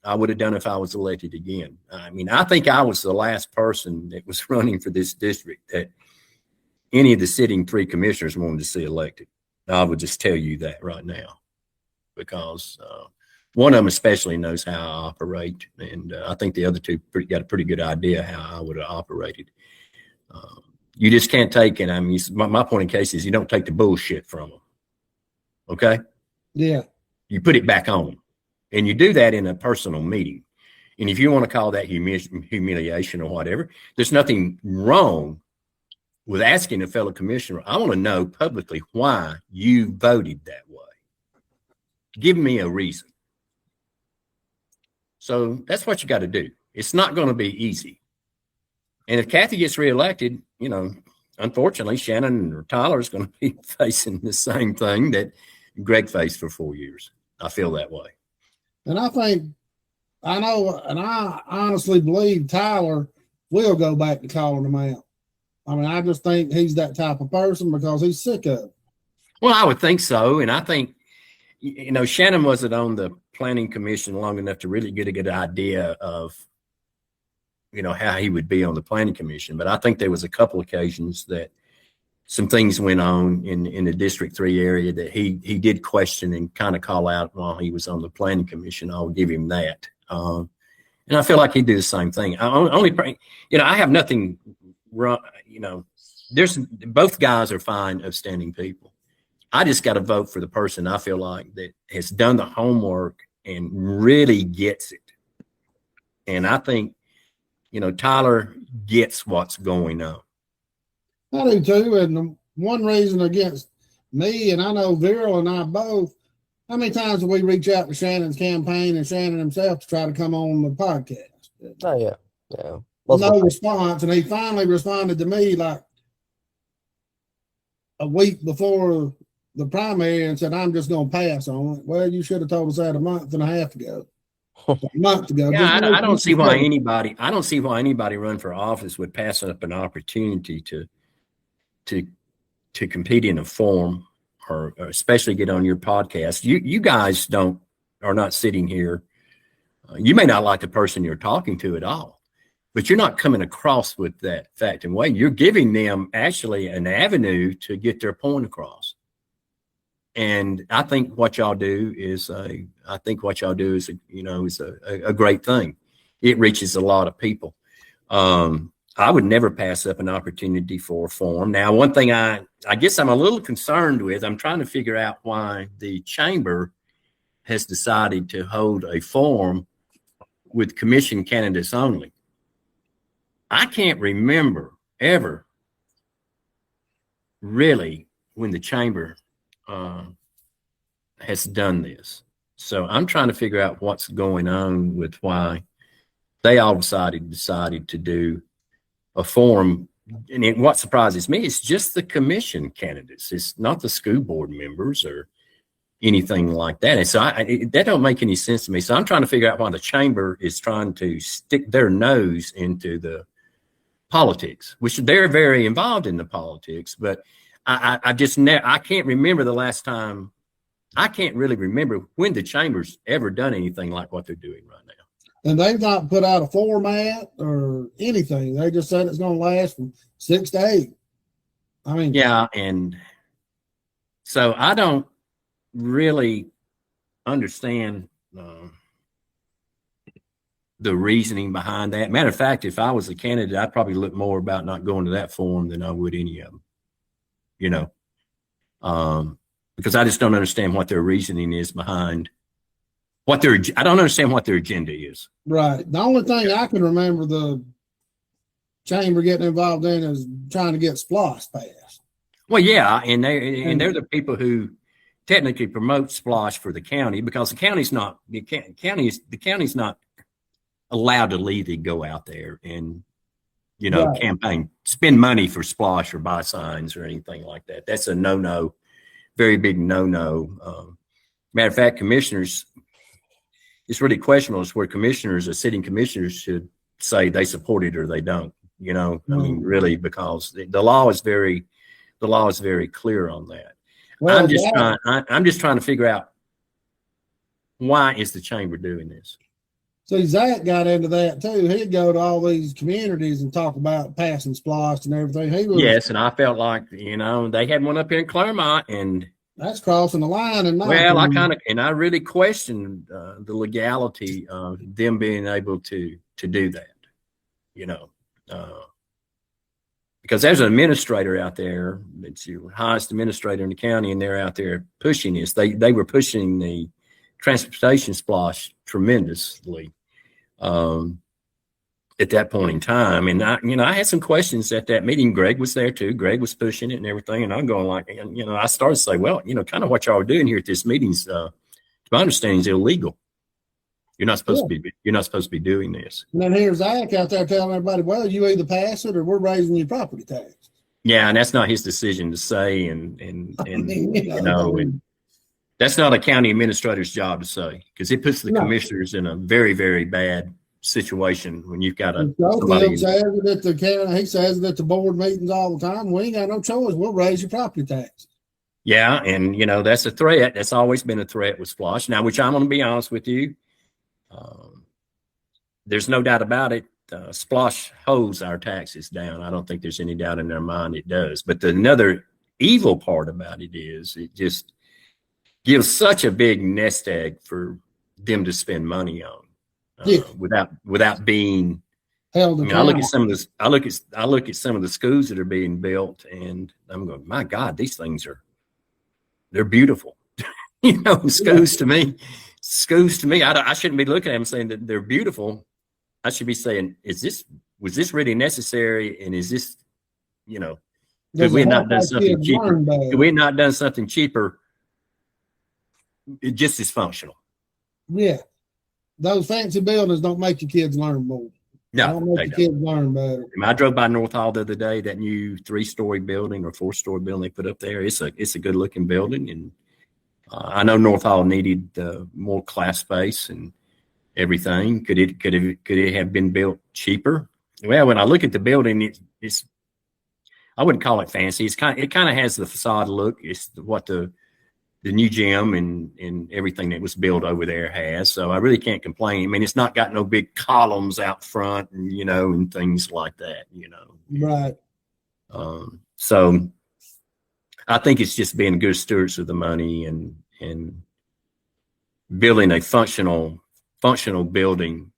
I would have done if I was elected again. I mean, I think I was the last person that was running for this district that any of the sitting 3 commissioners wanted to see elected. I would just tell you that right now, because one of them especially knows how I operate. And I think the other 2 got a pretty good idea how I would have operated. You just can't take it. I mean, my point in case is you don't take the bullshit from them. Okay? Yeah. You put it back on. And you do that in a personal meeting. And if you want to call that humiliation or whatever, there's nothing wrong with asking a fellow commissioner, I want to know publicly why you voted that way. Give me a reason. So that's what you got to do. It's not going to be easy. And if Kathy gets reelected, unfortunately, Shannon or Tyler is going to be facing the same thing that Greg faced for 4 years. I feel that way. And I know, and I honestly believe Tyler will go back to calling them out. I mean, I just think he's that type of person because he's sick of it. Well, I would think so. And I think, Shannon wasn't on the planning commission long enough to really get a good idea of, how he would be on the planning commission. But I think there was a couple occasions that some things went on in the District 3 area that he did question and kind of call out while he was on the planning commission. I'll give him that. And I feel like he'd do the same thing. I have nothing wrong. There's both guys are fine, upstanding people. I just got to vote for the person I feel like that has done the homework and really gets it. And I think, Tyler gets what's going on. I do too. And the one reason against me, and I know Viral and I both, how many times have we reach out to Shannon's campaign and Shannon himself to try to come on the podcast? Oh, yeah. Yeah. No response. And he finally responded to me like a week before the primary and said, I'm just going to pass on it. Well, you should have told us that a month and a half ago. A month ago. Yeah, I don't see why anybody run for office would pass up an opportunity to compete in a forum or especially get on your podcast. You guys are not sitting here. You may not like the person you're talking to at all, but you're not coming across with that fact and way. You're giving them actually an avenue to get their point across. And I think what y'all do is a great thing. It reaches a lot of people. I would never pass up an opportunity for a forum. Now, one thing I guess I'm a little concerned with, I'm trying to figure out why the chamber has decided to hold a forum with commission candidates only. I can't remember ever really when the chamber has done this. So I'm trying to figure out what's going on with why they all decided to do a forum. And what surprises me is just the commission candidates. It's not the school board members or anything like that. And so that don't make any sense to me. So I'm trying to figure out why the chamber is trying to stick their nose into the politics, which they're very involved in the politics, but I can't remember the last time. I can't really remember when the chamber's ever done anything like what they're doing right now. And they've not put out a format or anything. They just said it's going to last from 6 to 8. I mean, yeah. And so I don't really understand the reasoning behind that. Matter of fact, if I was a candidate, I'd probably look more about not going to that forum than I would any of them. Because I just don't understand what their reasoning is behind I don't understand what their agenda is. Right. The only thing I can remember the chamber getting involved in is trying to get SPLOST passed. Well, yeah, and they're the people who technically promote SPLOST for the county, because the county's not allowed to legally go out there and right. Campaign, spend money for SPLOST or buy signs or anything like that. That's a no-no, very big no-no. Matter of fact, commissioners, it's really questionable as where sitting commissioners should say they support it or they don't. I mean, really, because the law is very clear on that. Well, I'm just trying to figure out, why is the chamber doing this? See, Zach got into that too. He'd go to all these communities and talk about passing SPLOST and everything. Yes, and I felt like, they had one up here in Claremont, and that's crossing the line. And I really questioned the legality of them being able to do that, because there's an administrator out there. It's your highest administrator in the county, and they're out there pushing this. They were pushing the transportation SPLOST tremendously at that point in time. And I had some questions at that meeting. Greg was there too. Greg was pushing it and everything. And I'm going like, I started to say, well, kind of what y'all are doing here at this meeting's, to my understanding, is illegal. You're not supposed to be doing this. And then here's Zach out there telling everybody, well, you either pass it or we're raising your property tax. Yeah, and that's not his decision to say, and that's not a county administrator's job to say, because it puts the commissioners in a very, very bad situation when you've got somebody. Says it at the county. He says it at the board meetings all the time. We ain't got no choice. We'll raise your property tax. Yeah, and that's a threat. That's always been a threat with SPLOST. Now, which I'm going to be honest with you, there's no doubt about it. Splosh holds our taxes down. I don't think there's any doubt in their mind it does. But another evil part about it is it just gives such a big nest egg for them to spend money on without being held. I mean, I look at some of this. I look at some of the schools that are being built, and I'm going, my God, these things they're beautiful. Schools to me, I shouldn't be looking at them saying that they're beautiful. I should be saying, was this really necessary? And is this, could we not done something cheaper? Could we not done something cheaper? Just as functional. Yeah. Those fancy buildings don't make your kids learn more. No, don't make your kids learn better. I drove by North Hall the other day, that new 3-story building or 4-story building they put up there. It's a good looking building. And I know North Hall needed more class space and everything. Could it have been built cheaper? Well, when I look at the building, it's I wouldn't call it fancy. It kind of has the facade look. It's what the new gym and everything that was built over there has. So I really can't complain. I mean, it's not got no big columns out front and, and things like that, Right. So I think it's just being good stewards of the money and building a functional building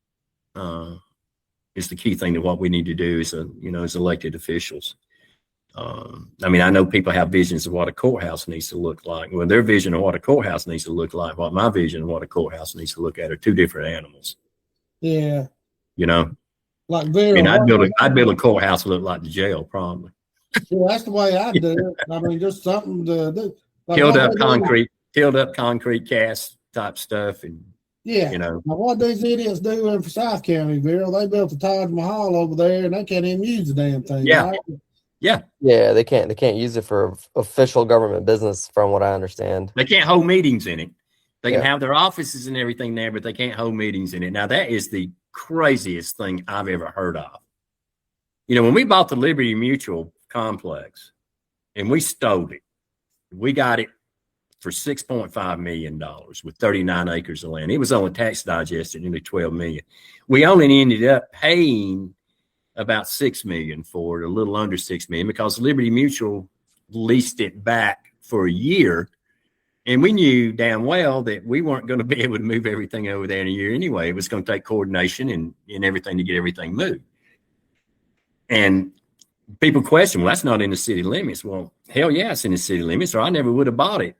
is the key thing to what we need to do as elected officials. I mean, I know people have visions of what a courthouse needs to look like. Well, their vision of what a courthouse needs to look like, what my vision of what a courthouse needs to look at are two different animals. Yeah. Like I'd build a courthouse that look like the jail, probably. Yeah, that's the way I do it. I mean, just something to do. Like Filled up concrete cast type stuff. And now what these idiots do in Forsyth County, they built the Taj Mahal over there and they can't even use the damn thing. Yeah. Right? Yeah, they can't use it for official government business, from what I understand. They can't hold meetings in it. They can have their offices and everything there, but they can't hold meetings in it. Now, that is the craziest thing I've ever heard of. When we bought the Liberty Mutual complex and we stole it, we got it for $6.5 million with 39 acres of land. It was only tax digested, nearly $12 million. We only ended up paying about $6 million for it, a little under $6 million, because Liberty Mutual leased it back for a year. And we knew damn well that we weren't going to be able to move everything over there in a year anyway. It was going to take coordination and everything to get everything moved. And people question, well, that's not in the city limits. Well, hell yeah, it's in the city limits, or I never would have bought it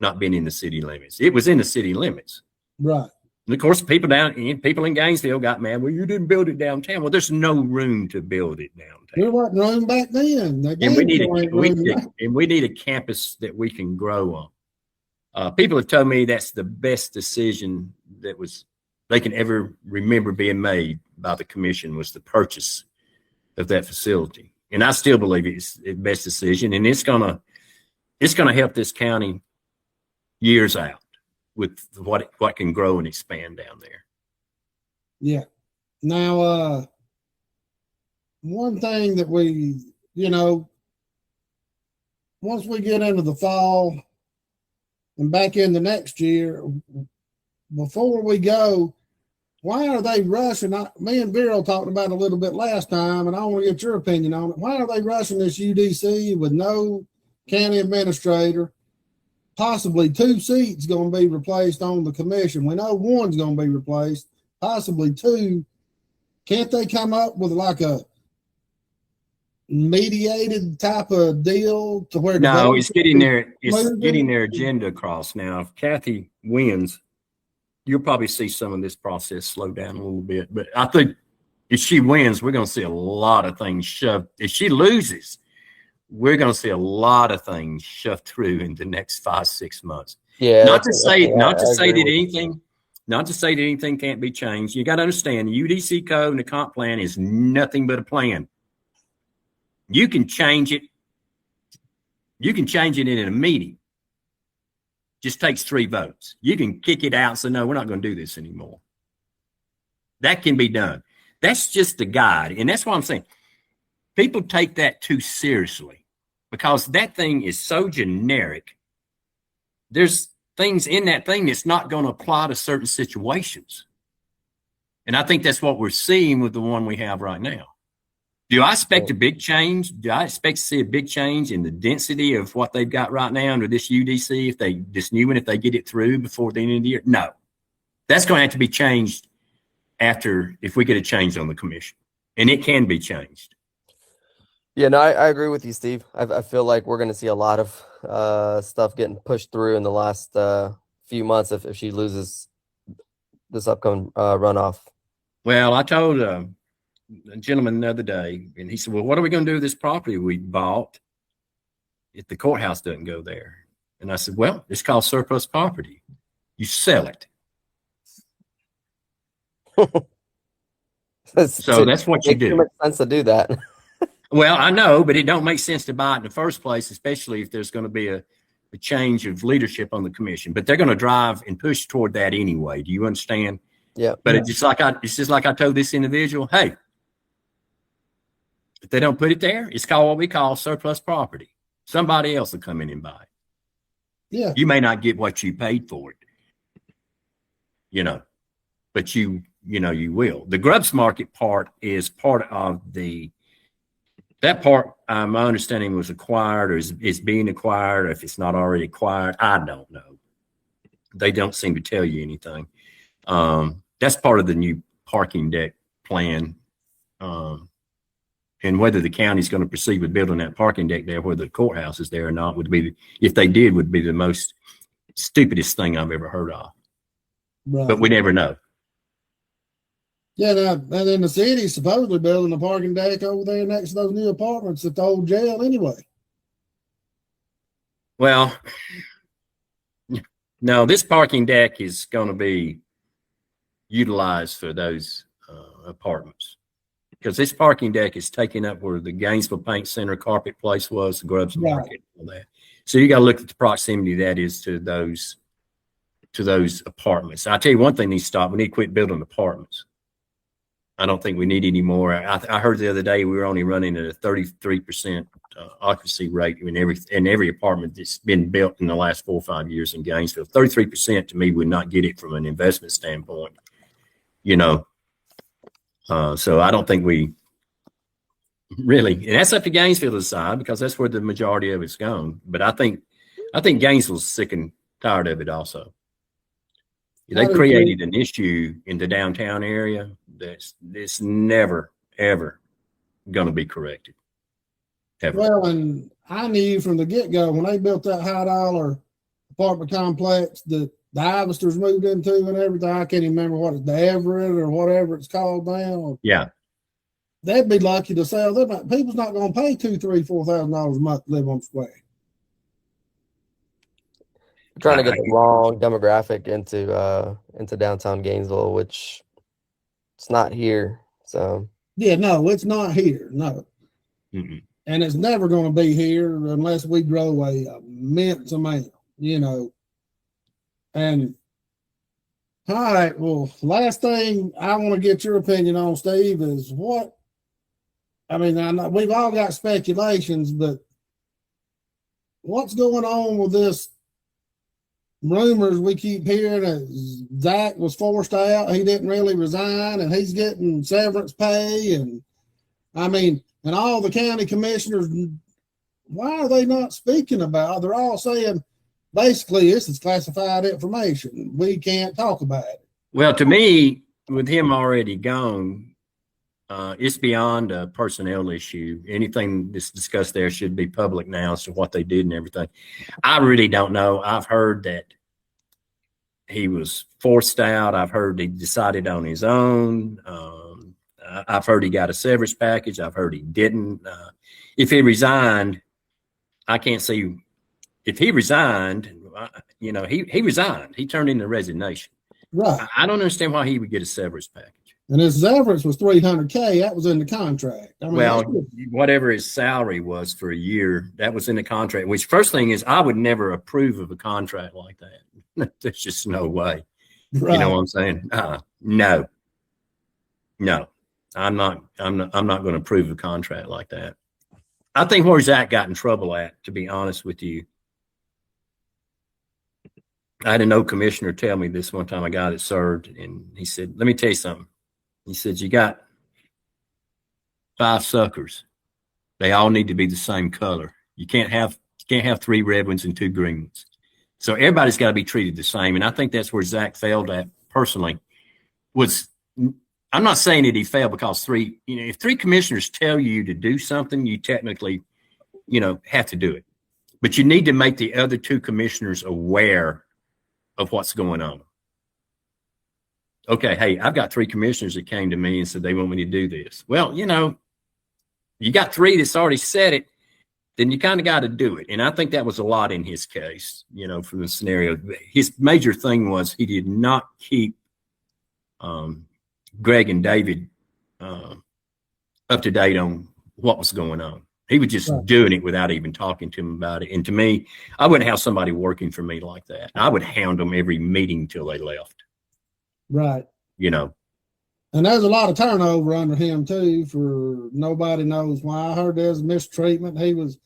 not being in the city limits. It was in the city limits. Right. And of course, people in Gainesville got mad. Well, you didn't build it downtown. Well, there's no room to build it downtown. There wasn't room back then. And we need a campus that we can grow on. People have told me that's the best decision they can ever remember being made by the commission, was the purchase of that facility. And I still believe it's the best decision, and it's gonna help this county years out with what can grow and expand down there. Yeah. Now, one thing that we, once we get into the fall and back in the next year, before we go, why are they rushing? Me and Vero talked about it a little bit last time, and I want to get your opinion on it. Why are they rushing this UDC with no county administrator? Possibly 2 seats going to be replaced on the commission. We know one's going to be replaced, possibly 2. Can't they come up with like a mediated type of deal to where? No, it's getting their agenda across. Now, if Kathy wins, you'll probably see some of this process slow down a little bit. But I think if she wins, we're going to see a lot of things shoved. If she loses, we're going to see a lot of things shoved through in the next 5-6 months. Yeah. Not to say that anything can't be changed. You got to understand, the UDC code and the comp plan is nothing but a plan. You can change it. You can change it in a meeting. Just takes 3 votes. You can kick it out and say, no, we're not going to do this anymore. That can be done. That's just a guide. And that's what I'm saying. People take that too seriously because that thing is so generic. There's things in that thing that's not going to apply to certain situations. And I think that's what we're seeing with the one we have right now. Do I expect a big change? Do I expect to see a big change in the density of what they've got right now under this UDC, this new one, if they get it through before the end of the year? No. That's going to have to be changed if we get a change on the commission. And it can be changed. Yeah, no, I agree with you, Steve. I feel like we're going to see a lot of stuff getting pushed through in the last few months if she loses this upcoming runoff. Well, I told a gentleman the other day, and he said, well, what are we going to do with this property we bought if the courthouse doesn't go there? And I said, well, it's called surplus property. You sell it. So that's what you do. It makes sense to do that. Well, I know, but it don't make sense to buy it in the first place, especially if there's going to be a change of leadership on the commission. But they're going to drive and push toward that anyway. Do you understand? Yeah. But it's just like I told this individual, hey, if they don't put it there, it's called what we call surplus property. Somebody else will come in and buy it. Yeah. You may not get what you paid for it, but you will. The grubs market part is part of that part, my understanding, was acquired or is being acquired. Or if it's not already acquired, I don't know. They don't seem to tell you anything. That's part of the new parking deck plan. And whether the county's going to proceed with building that parking deck there, whether the courthouse is there or not, would be the most stupidest thing I've ever heard of. Right. But we never know. Yeah, and then the city's supposedly building a parking deck over there next to those new apartments at the old jail anyway. Well, no, this parking deck is going to be utilized for those apartments, because this parking deck is taking up where the Gainesville Paint Center Carpet Place was, the Grubs Market, all that. So you got to look at the proximity that is to those apartments. I'll tell you one thing needs to stop. We need to quit building apartments. I don't think we need any more. I heard the other day we were only running at a 33% occupancy rate in every apartment that's been built in the last 4 or 5 years in Gainesville. 33% to me would not get it from an investment standpoint, So I don't think we really, and that's up to Gainesville to decide, because that's where the majority of it's gone. But I think Gainesville's sick and tired of it also. They created an issue in the downtown area that's never, ever going to be corrected. Ever. Well, and I knew from the get-go when they built that high-dollar apartment complex that the Ivesters moved into and everything. I can't even remember what it's, the Everett or whatever it's called now. Yeah. They'd be lucky to sell. People's not going to pay $2,000, $3,000, $4,000 a month to live on the square. Trying to get the wrong demographic into downtown Gainesville, which it's not here. So yeah, no, it's not here. No. Mm-hmm. And it's never going to be here unless we grow a immense amount, And all right, well, last thing I want to get your opinion on, Steve, is I know we've all got speculations, but what's going on with this rumors we keep hearing that Zach was forced out, he didn't really resign, and he's getting severance pay, and all the county commissioners, why are they not speaking about it? They're all saying basically this is classified information. We can't talk about it. Well, to me, with him already gone, it's beyond a personnel issue. Anything that's discussed there should be public now as to what they did and everything. I really don't know. I've heard that he was forced out. I've heard he decided on his own. I've heard he got a severance package. I've heard he didn't. If he resigned, I can't see. If he resigned, he resigned. He turned in the resignation. Right. I don't understand why he would get a severance package. And his severance was $300K. That was in the contract. Whatever his salary was for a year, that was in the contract. Which, first thing is, I would never approve of a contract like that. There's just no way. Right. You know what I'm saying? No. I'm not going to approve a contract like that. I think where Zach got in trouble at, to be honest with you, I had a no commissioner tell me this one time, a guy that served, and he said, let me tell you something. He said, you got 5 suckers. They all need to be the same color. You can't have 3 red ones and 2 green ones. So everybody's got to be treated the same. And I think that's where Zach failed at personally. I'm not saying that he failed because if 3 commissioners tell you to do something, you technically, have to do it. But you need to make the other 2 commissioners aware of what's going on. Okay, hey, I've got 3 commissioners that came to me and said they want me to do this. Well, you got 3 that's already said it, then you kind of got to do it. And I think that was a lot in his case, from the scenario. His major thing was he did not keep Greg and David up to date on what was going on. He was just doing it without even talking to him about it. And to me, I wouldn't have somebody working for me like that. I would hound them every meeting till they left. Right. And there's a lot of turnover under him too, for nobody knows why. I heard there's mistreatment. He was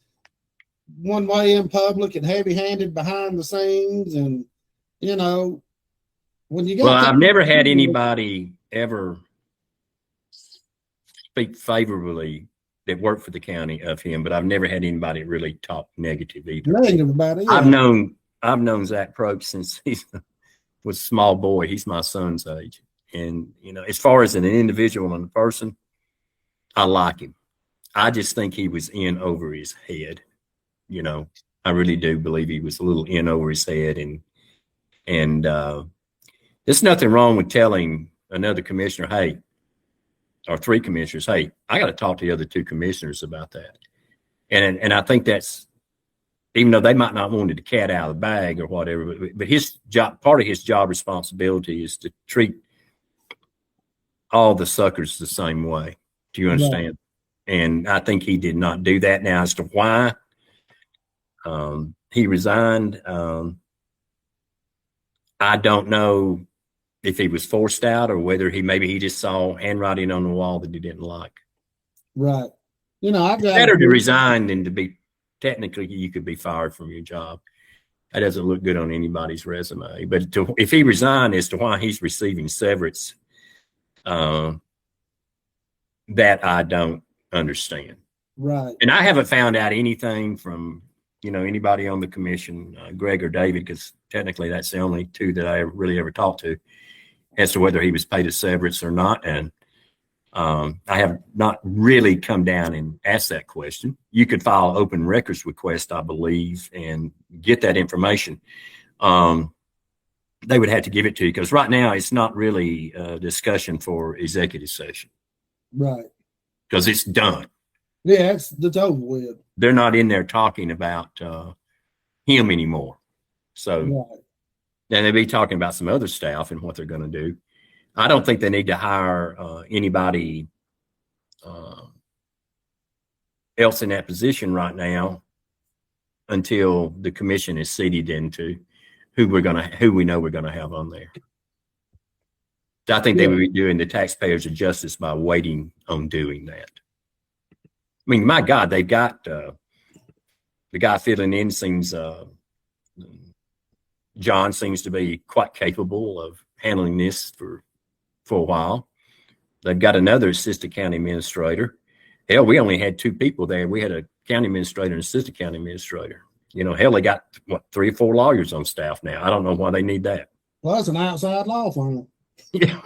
one way in public and heavy-handed behind the scenes. And, when you Well, I've never had anybody ever speak favorably that worked for the county of him, but I've never had anybody really talk negative either. Negative about it. Yeah. I've known Zach Probst since he was a small boy. He's my son's age. And, as far as an individual and a person, I like him. I just think he was in over his head. I really do believe he was a little in over his head. And there's nothing wrong with telling another commissioner, hey, or 3 commissioners, hey, I got to talk to the other 2 commissioners about that. And I think that's, even though they might not want the cat out of the bag or whatever, but his job, part of his job responsibility is to treat all the suckers the same way. Do you understand? Yeah. And I think he did not do that. Now, as to why he resigned, I don't know if he was forced out or whether maybe he just saw handwriting on the wall that he didn't like. Right. It's better to resign than to be, technically you could be fired from your job. That doesn't look good on anybody's resume. But if he resigned as to why he's receiving severance, that I don't understand. Right. And I haven't found out anything from, anybody on the commission, Greg or David, because technically that's the only 2 that I really ever talked to, as to whether he was paid a severance or not. And I have not really come down and asked that question. You could file an open records request, I believe, and get that information. They would have to give it to you because right now it's not really a discussion for executive session. Right. Because it's done. Yeah, it's over with. They're not in there talking about him anymore. So right. Then they'll be talking about some other staff and what they're going to do. I don't think they need to hire anybody else in that position right now until the commission is seated into who we know we're gonna have on there. I think they would be doing the taxpayers a justice by waiting on doing that. I mean, my God, they've got the guy filling in seems John seems to be quite capable of handling this for a while. They've got another assistant county administrator. Hell, we only had 2 people there. We had a county administrator and assistant county administrator. Hell, they got 3 or 4 lawyers on staff now. I don't know why they need that. Well, that's an outside law firm. Yeah,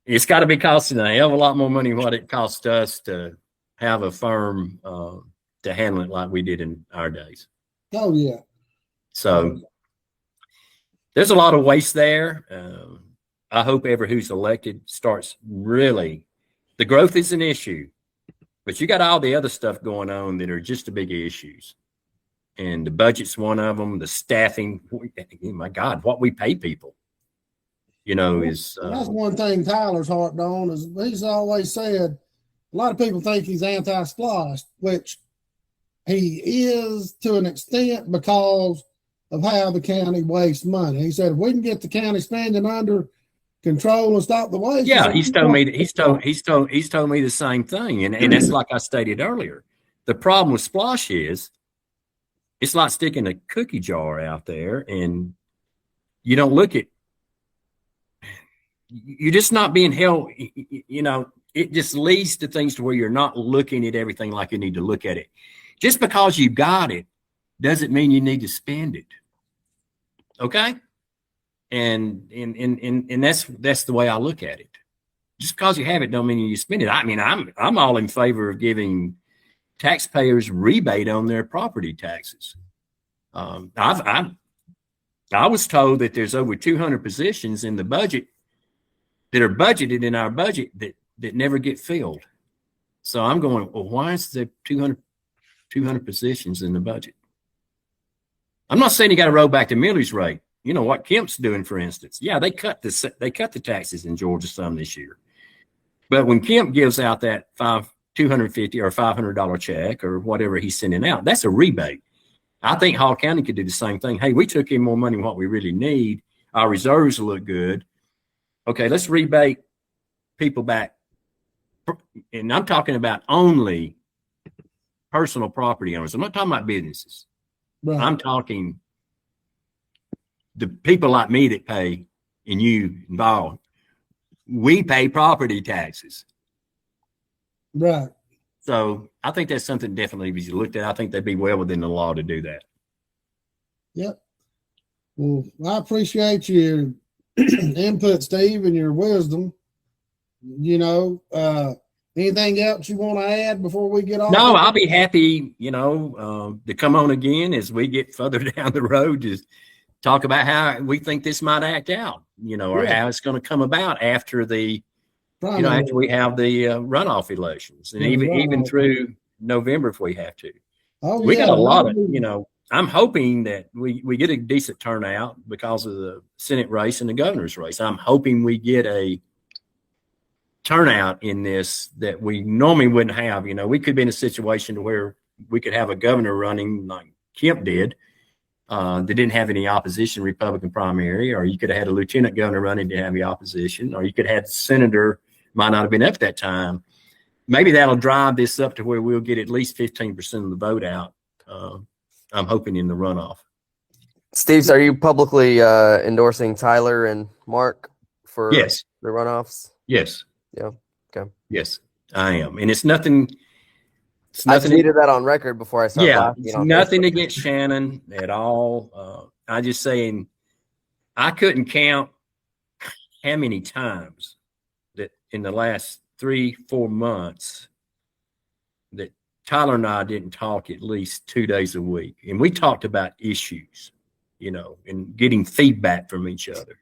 it's got to be costing a hell of a lot more money than what it cost us to have a firm to handle it like we did in our days. Oh yeah. So there's a lot of waste there. I hope who's elected starts really. The growth is an issue, but you got all the other stuff going on that are just the big issues. And the budget's one of them. The staffing, oh my God, what we pay people, is. That's one thing Tyler's harped on is he's always said, a lot of people think he's anti-SPLOST, which he is to an extent because of how the county wastes money. He said, if we can get the county spending under control and stop the waste. Yeah, he's told me the same thing. And that's like I stated earlier. The problem with SPLOST is it's like sticking a cookie jar out there and you don't look at you're just not being held, you know, it just leads to things to where you're not looking at everything like you need to look at it. Just because you got it doesn't mean you need to spend it. Okay? And that's the way I look at it. Just because you have it don't mean you spend it. I mean, I'm all in favor of giving taxpayers rebate on their property taxes. I was told that there's over 200 positions in the budget that are budgeted in our budget that never get filled. So I'm going, well, why is there 200 positions in the budget? I'm not saying you got to roll back the millage rate. You know what Kemp's doing, for instance. Yeah, they cut the taxes in Georgia some this year. But when Kemp gives out that $250 or $500 check or whatever he's sending out, that's a rebate. I think Hall County could do the same thing. Hey, we took in more money than what we really need. Our reserves look good. Okay, let's rebate people back. And I'm talking about only personal property owners. I'm not talking about businesses. Right. I'm talking the people like me that pay, and you involved. We pay property taxes. Right. So I think that's something definitely if you looked at. I think they'd be well within the law to do that. Yep. Well, I appreciate your input, Steve, and your wisdom. You know, anything else you want to add before we get off? No, I'll be happy, you know, to come on again as we get further down the road to talk about how we think this might act out, you know, or how it's going to come about after the, you know, after we have the runoff elections, and even through November if we have to. We got a lot of, you know, I'm hoping that we get a decent turnout because of the Senate race and the governor's race. I'm hoping we get a turnout in this that we normally wouldn't have. You know, we could be in a situation where we could have a governor running like Kemp did that didn't have any opposition Republican primary, or you could have had a lieutenant governor running to have the opposition, or you could have had senator might not have been up at that time. Maybe that'll drive this up to where we'll get at least 15% of the vote out. I'm hoping in the runoff. Steve, are you publicly endorsing Tyler and Mark for the runoffs? Yes. Yeah. Okay. Yes, I am. And it's nothing. I tweeted that on record before I started. Yeah, it's nothing against Shannon at all. I just saying I couldn't count how many times that in the last 3-4 months that Tyler and I didn't talk at least 2 days a week. And we talked about issues, you know, and getting feedback from each other.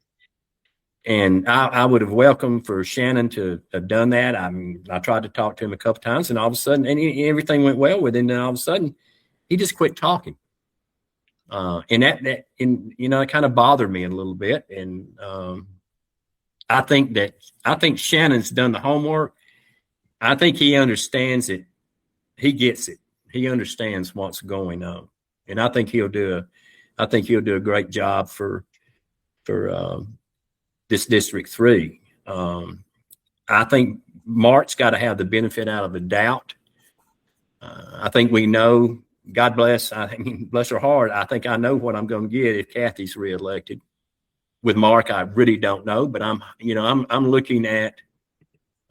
And I would have welcomed for Shannon to have done that. I mean, I tried to talk to him a couple times, and all of a sudden, everything went well with him. And then all of a sudden, he just quit talking. And that you know, it kind of bothered me a little bit. And I think Shannon's done the homework. I think he understands it. He gets it. He understands what's going on, and I think he'll do a great job for this District 3. I think Mark's got to have the benefit out of the doubt. I think we know, God bless, I mean, bless her heart, I think I know what I'm going to get if Kathy's reelected. With Mark, I really don't know, but I'm looking at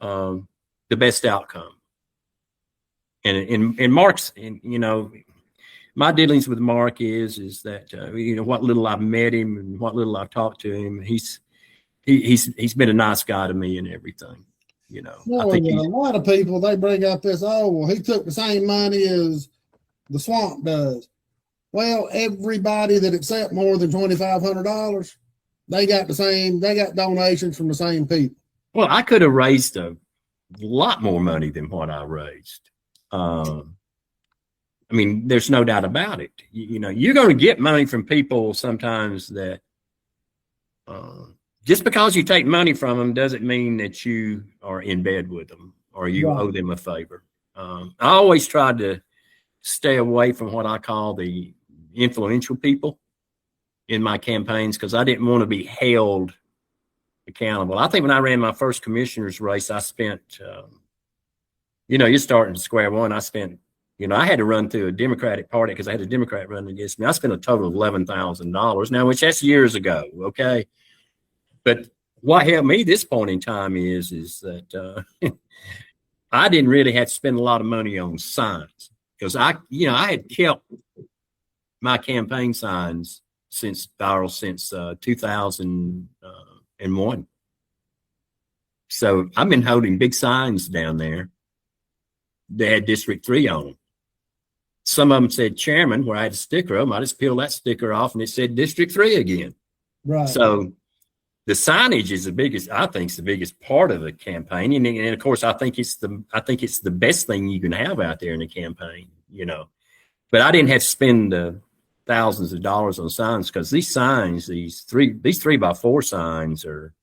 the best outcome. And Mark's, you know, my dealings with Mark is that, you know, what little I've met him and what little I've talked to him, he's been a nice guy to me and everything, you know. Well, I think a lot of people, they bring up this, oh, well, he took the same money as the swamp does. Well, everybody that accept more than $2,500, they got donations from the same people. Well, I could have raised a lot more money than what I raised. I mean, there's no doubt about it. You know, you're going to get money from people sometimes that just because you take money from them doesn't mean that you are in bed with them or you owe them a favor. I always tried to stay away from what I call the influential people in my campaigns because I didn't want to be held accountable. I think when I ran my first commissioner's race, I spent, you know, you're starting to square one. I spent, you know, I had to run through a Democratic Party because I had a Democrat running against me. I spent a total of $11,000 now, which that's years ago. Okay. But what helped me this point in time is that I didn't really have to spend a lot of money on signs because I had kept my campaign signs since 2001. So I've been holding big signs down there. They had District 3 on them. Some of them said chairman, where I had a sticker of them. I just peeled that sticker off and it said District 3 again. Right. So the signage is the biggest part of the campaign. And of course, I think it's the best thing you can have out there in a campaign, but I didn't have to spend thousands of dollars on signs because these signs, these 3x4 signs are,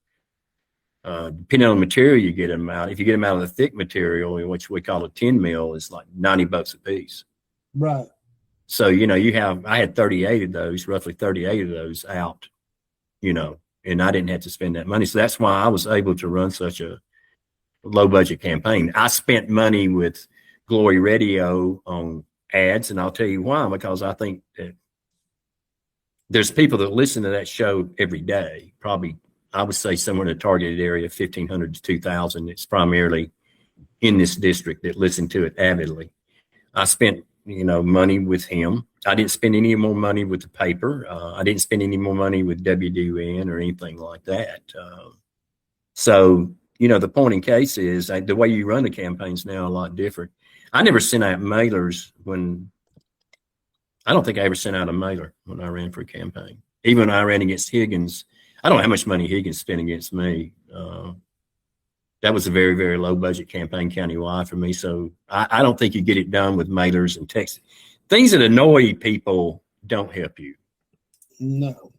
depending on the material you get them out. If you get them out of the thick material, which we call a 10 mil, it's like $90 a piece. Right. So, I had 38 of those, roughly 38 of those out, and I didn't have to spend that money. So that's why I was able to run such a low budget campaign. I spent money with Glory Radio on ads, and I'll tell you why, because I think that there's people that listen to that show every day, probably, I would say somewhere in the targeted area, 1,500 to 2,000. It's primarily in this district that listen to it avidly. I spent, money with him. I didn't spend any more money with the paper. I didn't spend any more money with WDN or anything like that. So, the point in case is the way you run the campaign's now a lot different. I never sent out mailers I don't think I ever sent out a mailer when I ran for a campaign. Even when I ran against Higgins, I don't know how much money Higgins spent against me. That was a very, very low budget campaign countywide for me. So I don't think you get it done with mailers and text. Things that annoy people don't help you. No.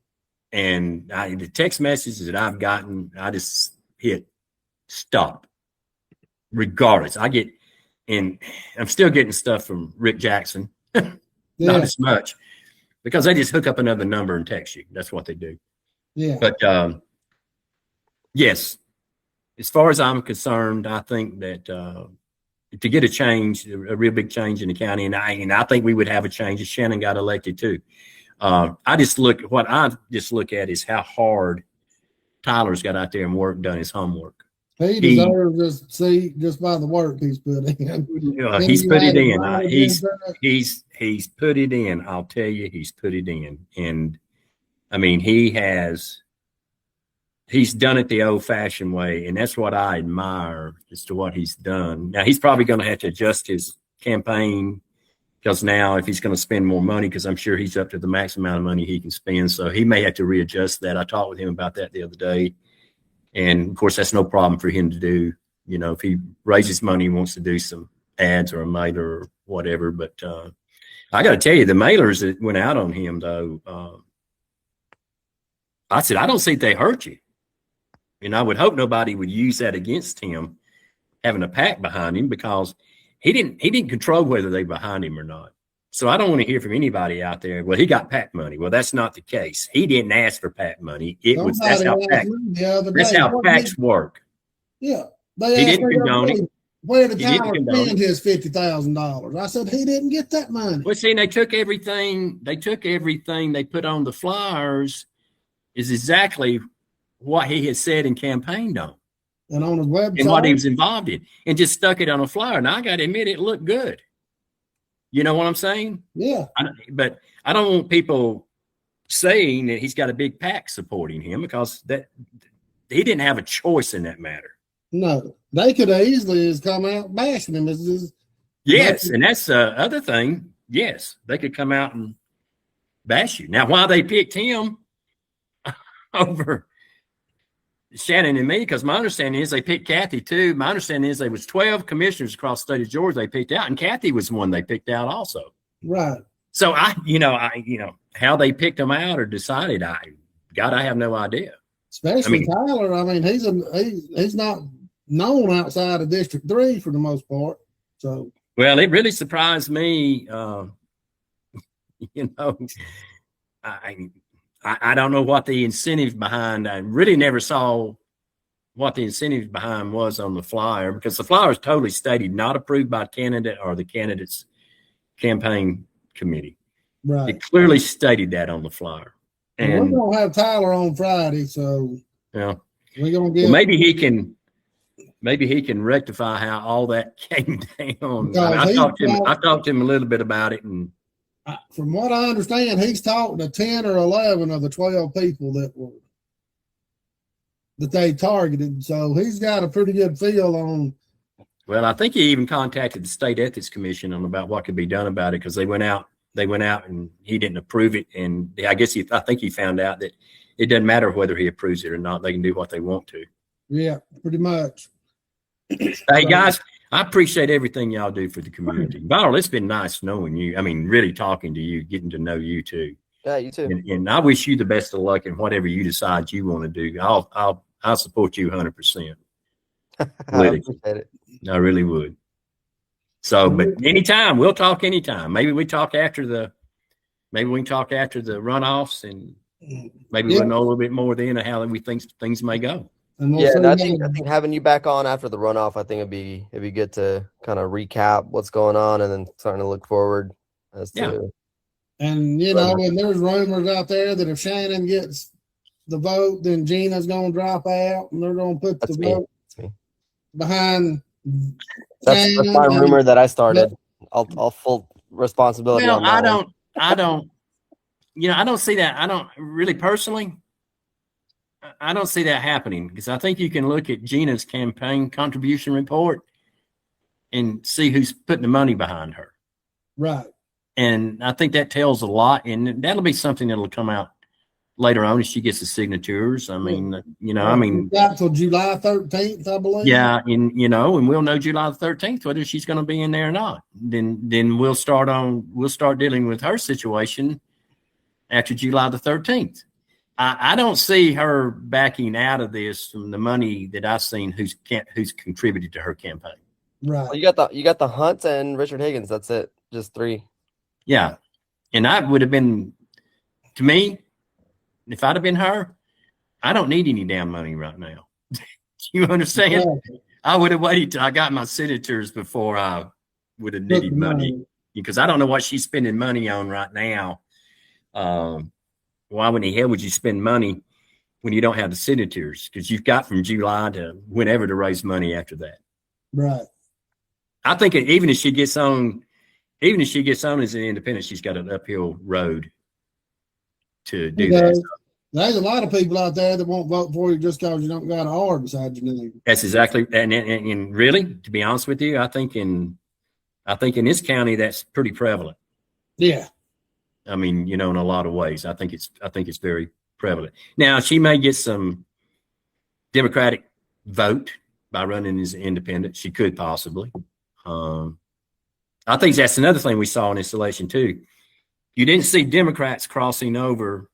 And the text messages that I've gotten, I just hit stop. Regardless, and I'm still getting stuff from Rick Jackson. Not as much because they just hook up another number and text you. That's what they do. Yeah. But yes, as far as I'm concerned, I think that to get a real big change in the county, and I think we would have a change if Shannon got elected too. I just look at is how hard Tyler's got out there and done his homework. He deserves this seat just by the work he's put in. He's put it in. He's put it in. I'll tell you, he's put it in. And I mean, he's done it the old fashioned way. And that's what I admire as to what he's done. Now he's probably going to have to adjust his campaign because now if he's going to spend more money, because I'm sure he's up to the maximum amount of money he can spend. So he may have to readjust that. I talked with him about that the other day. And of course, that's no problem for him to do. If he raises money, he wants to do some ads or a mailer or whatever. But I got to tell you, the mailers that went out on him, though, I said, I don't see they hurt you. And I would hope nobody would use that against him, having a pack behind him, because he didn't control whether they were behind him or not. So I don't want to hear from anybody out there, well, he got PAC money. Well, that's not the case. He didn't ask for PAC money. That's how PACs work. Yeah. He didn't condone it. Where did Tyler spend his $50,000? I said he didn't get that money. Well, see, they took everything they put on the flyers is exactly what he had said and campaigned on. And on his website. And what he was involved in. And just stuck it on a flyer. Now, I got to admit, it looked good. You know what I'm saying? Yeah. But I don't want people saying that he's got a big PAC supporting him, because that he didn't have a choice in that matter. No, they could have easily come out bashing him. Yes, and that's the other thing. Yes, they could come out and bash you. Now, why they picked him over Shannon and me, because my understanding is they picked Kathy too. My understanding is there was 12 commissioners across the state of Georgia they picked out, and Kathy was one they picked out also. Right. So I how they picked them out or decided, I have no idea. Especially Tyler. I mean, he's not known outside of District 3 for the most part. So well, it really surprised me. I don't know what the incentive behind. I really never saw what the incentive behind was on the flyer, because the flyer is totally stated not approved by candidate or the candidate's campaign committee. Right. It clearly stated that on the flyer. And we're gonna have Tyler on Friday, so yeah. We're gonna get Well, maybe he can rectify how all that came down. I talked to him a little bit about it, and from what I understand, he's talked to 10 or 11 of the 12 people that they targeted. So he's got a pretty good feel on. Well, I think he even contacted the State Ethics Commission on about what could be done about it, because they went out and he didn't approve it. And I think he found out that it doesn't matter whether he approves it or not. They can do what they want to. Yeah, pretty much. Hey, guys, I appreciate everything y'all do for the community. Viral, it's been nice knowing you. I mean, really talking to you, getting to know you too. Yeah, you too. And I wish you the best of luck in whatever you decide you want to do. I'll support you 100%. I appreciate it. I really would. So, but anytime, we'll talk anytime. Maybe we can talk after the runoffs, and maybe we'll know a little bit more then of how we think things may go. And I think having you back on after the runoff, I think it'd be good to kind of recap what's going on and then starting to look forward as to. And and there's rumors out there that if Shannon gets the vote, then Gina's going to drop out, and they're going to put the vote behind. That's my rumor that I started. I'll full responsibility. Well, I don't. I don't see that. I don't really personally. I don't see that happening, because I think you can look at Gina's campaign contribution report and see who's putting the money behind her. Right. And I think that tells a lot, and that'll be something that'll come out later on as she gets the signatures. I mean, got till July 13th, I believe. Yeah, and we'll know July the 13th whether she's going to be in there or not. Then we'll start dealing with her situation after July the 13th. I don't see her backing out of this from the money that I've seen who's contributed to her campaign. Right. Well, you got the Hunt and Richard Higgins. That's it. Just three. Yeah. And I would have been, to me, if I'd have been her, I don't need any damn money right now. You understand? Yeah. I would have waited till I got my signatures before I would have needed money, because I don't know what she's spending money on right now. Why in the hell would you spend money when you don't have the signatures? Because you've got from July to whenever to raise money after that. Right. I think even if she gets on as an independent, she's got an uphill road to do that. There's a lot of people out there that won't vote for you just because you don't got an R beside your name. That's exactly, and really, to be honest with you, I think in this county that's pretty prevalent. Yeah. I mean, in a lot of ways, I think it's very prevalent. Now, she may get some Democratic vote by running as an independent. She could possibly. I think that's another thing we saw in this election too. You didn't see Democrats crossing over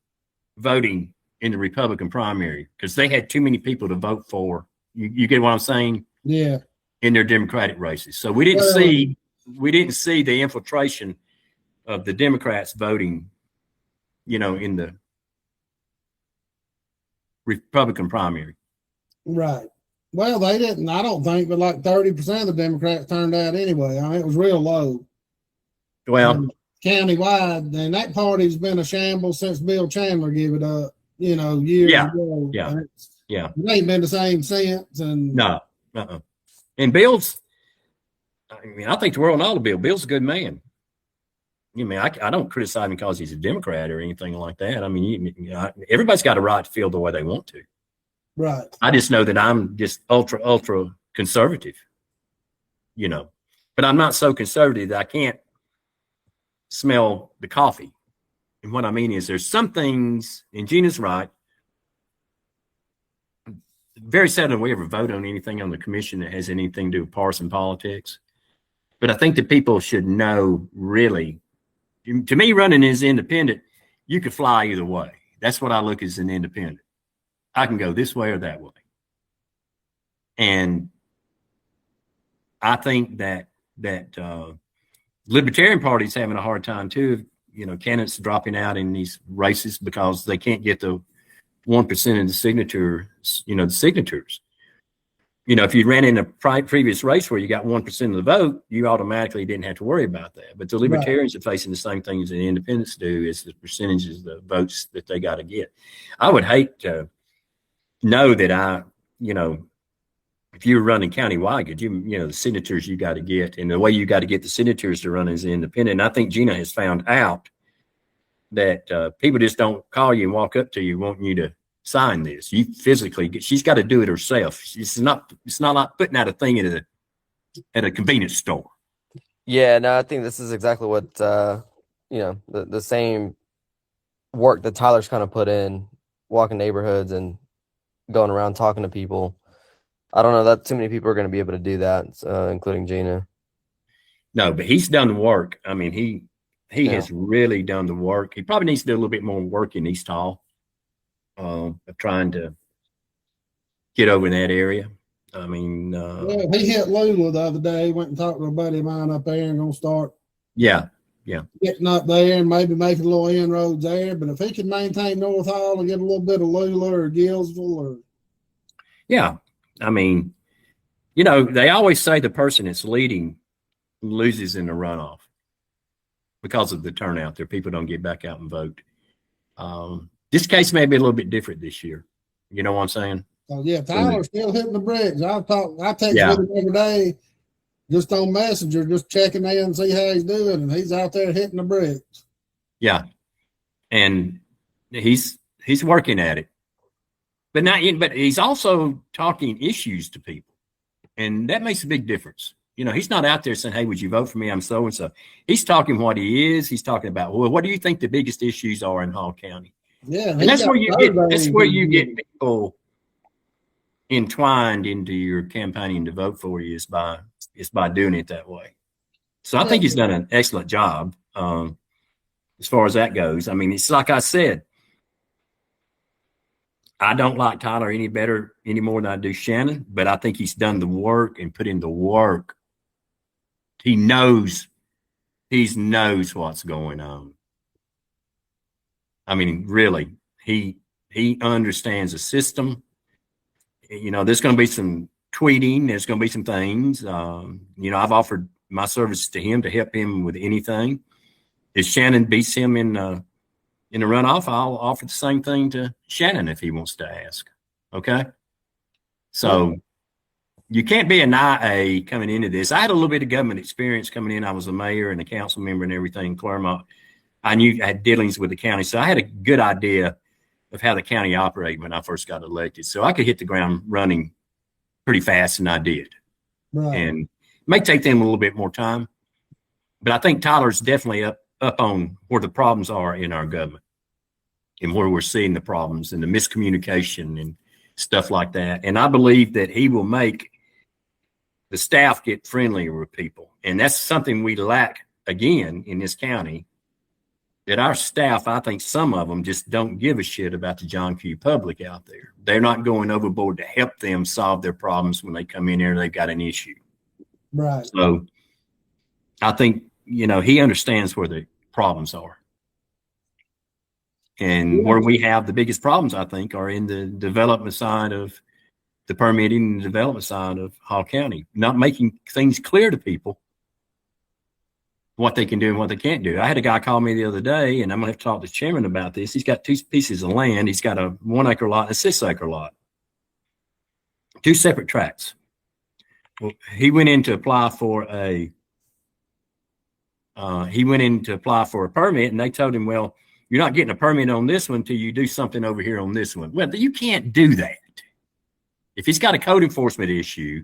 voting in the Republican primary because they had too many people to vote for. You get what I'm saying? Yeah. In their Democratic races. So we didn't see the infiltration of the Democrats voting, in the Republican primary. Right. Well, they didn't, I don't think, but like 30% of the Democrats turned out anyway. I mean, it was real low. Well, countywide, and that party's been a shambles since Bill Chandler gave it up, years ago. Yeah. Yeah. It ain't been the same since. And no. And Bill's, I think the world ought to Bill. Bill's a good man. I don't criticize him because he's a Democrat or anything like that. I mean, everybody's got a right to feel the way they want to. Right. I just know that I'm just ultra conservative, but I'm not so conservative that I can't smell the coffee. And what I mean is there's some things, and Gina's right, very seldom we ever vote on anything on the commission that has anything to do with partisan politics. But I think that people should know, really, to me, running as independent, you could fly either way. That's what I look as an independent. I can go this way or that way. And I think that Libertarian Party's having a hard time too. Candidates dropping out in these races because they can't get the 1% of the signatures. If you ran in a previous race where you got 1% of the vote, you automatically didn't have to worry about that. But the Libertarians are facing the same things the independents do, is the percentages of the votes that they got to get. I would hate to know that if you're running countywide, the signatures you got to get, and the way you got to get the signatures to run is independent. And I think Gina has found out that people just don't call you and walk up to you wanting you to sign this. You physically, she's got to do it herself. It's not like putting out a thing at a convenience store. Yeah, no, I think this is exactly what the same work that Tyler's kind of put in, walking neighborhoods and going around talking to people. I don't know that too many people are going to be able to do that, including Gina. No, but he's done the work. I mean, he has really done the work. He probably needs to do a little bit more work in East Hall, of trying to get over in that area. I mean, he hit Lula the other day. Went and talked to a buddy of mine up there and gonna start. Yeah. Getting up there and maybe making a little inroads there. But if he can maintain North Hall and get a little bit of Lula or Gillsville or. Yeah. I mean, they always say the person that's leading loses in the runoff because of the turnout there. People don't get back out and vote. This case may be a little bit different this year. You know what I'm saying? Oh yeah, Tyler's still hitting the bricks. I text with him every day, just on Messenger, just checking in and see how he's doing, and he's out there hitting the bricks. Yeah, and he's working at it, but he's also talking issues to people, and that makes a big difference. He's not out there saying, "Hey, would you vote for me? I'm so and so." He's talking what he is. He's talking about, well, what do you think the biggest issues are in Hall County? Yeah, and that's where you get people entwined into your campaigning to vote for you is by doing it that way. So I think he's done an excellent job as far as that goes. I mean, it's like I said, I don't like Tyler any more than I do Shannon, but I think he's done the work and put in the work. He knows what's going on. I mean, really, he understands the system. There's going to be some tweeting. There's going to be some things. I've offered my services to him to help him with anything. If Shannon beats him in the runoff, I'll offer the same thing to Shannon if he wants to ask. Okay? So you can't be an IA coming into this. I had a little bit of government experience coming in. I was a mayor and a council member and everything in Claremont. I had dealings with the county, so I had a good idea of how the county operated when I first got elected. So I could hit the ground running pretty fast, and I did. Right. And it may take them a little bit more time, but I think Tyler's definitely up on where the problems are in our government and where we're seeing the problems and the miscommunication and stuff like that. And I believe that he will make the staff get friendlier with people. And that's something we lack, again, in this county. That our staff, I think some of them just don't give a shit about the John Q public out there. They're not going overboard to help them solve their problems when they come in there and they've got an issue. Right. So I think, he understands where the problems are. And where we have the biggest problems, I think, are in the development side of the permitting and development side of Hall County, not making things clear to people what they can do and what they can't do. I had a guy call me the other day, and I'm going to have to talk to the chairman about this. He's got 2 pieces of land. He's got a 1 acre lot and a 6 acre lot, 2 separate tracts. Well, he went in to apply for a permit, and they told him, well, you're not getting a permit on this one until you do something over here on this one. Well, you can't do that. If he's got a code enforcement issue,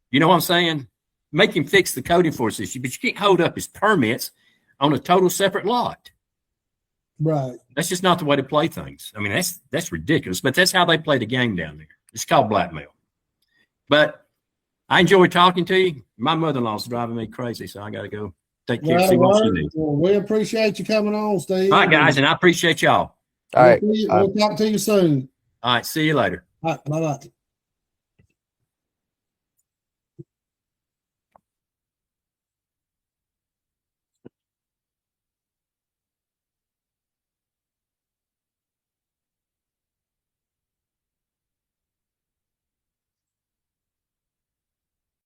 you know what I'm saying? Make him fix the code enforcement issue, but you can't hold up his permits on a total separate lot. Right. That's just not the way to play things. I mean, that's ridiculous, but that's how they play the game down there. It's called blackmail. But I enjoy talking to you. My mother-in-law's driving me crazy, so I got to go take care of what she needs. Well, we appreciate you coming on, Steve. All right, guys, and I appreciate y'all. All right. We'll talk to you soon. All right, see you later. All right, bye-bye.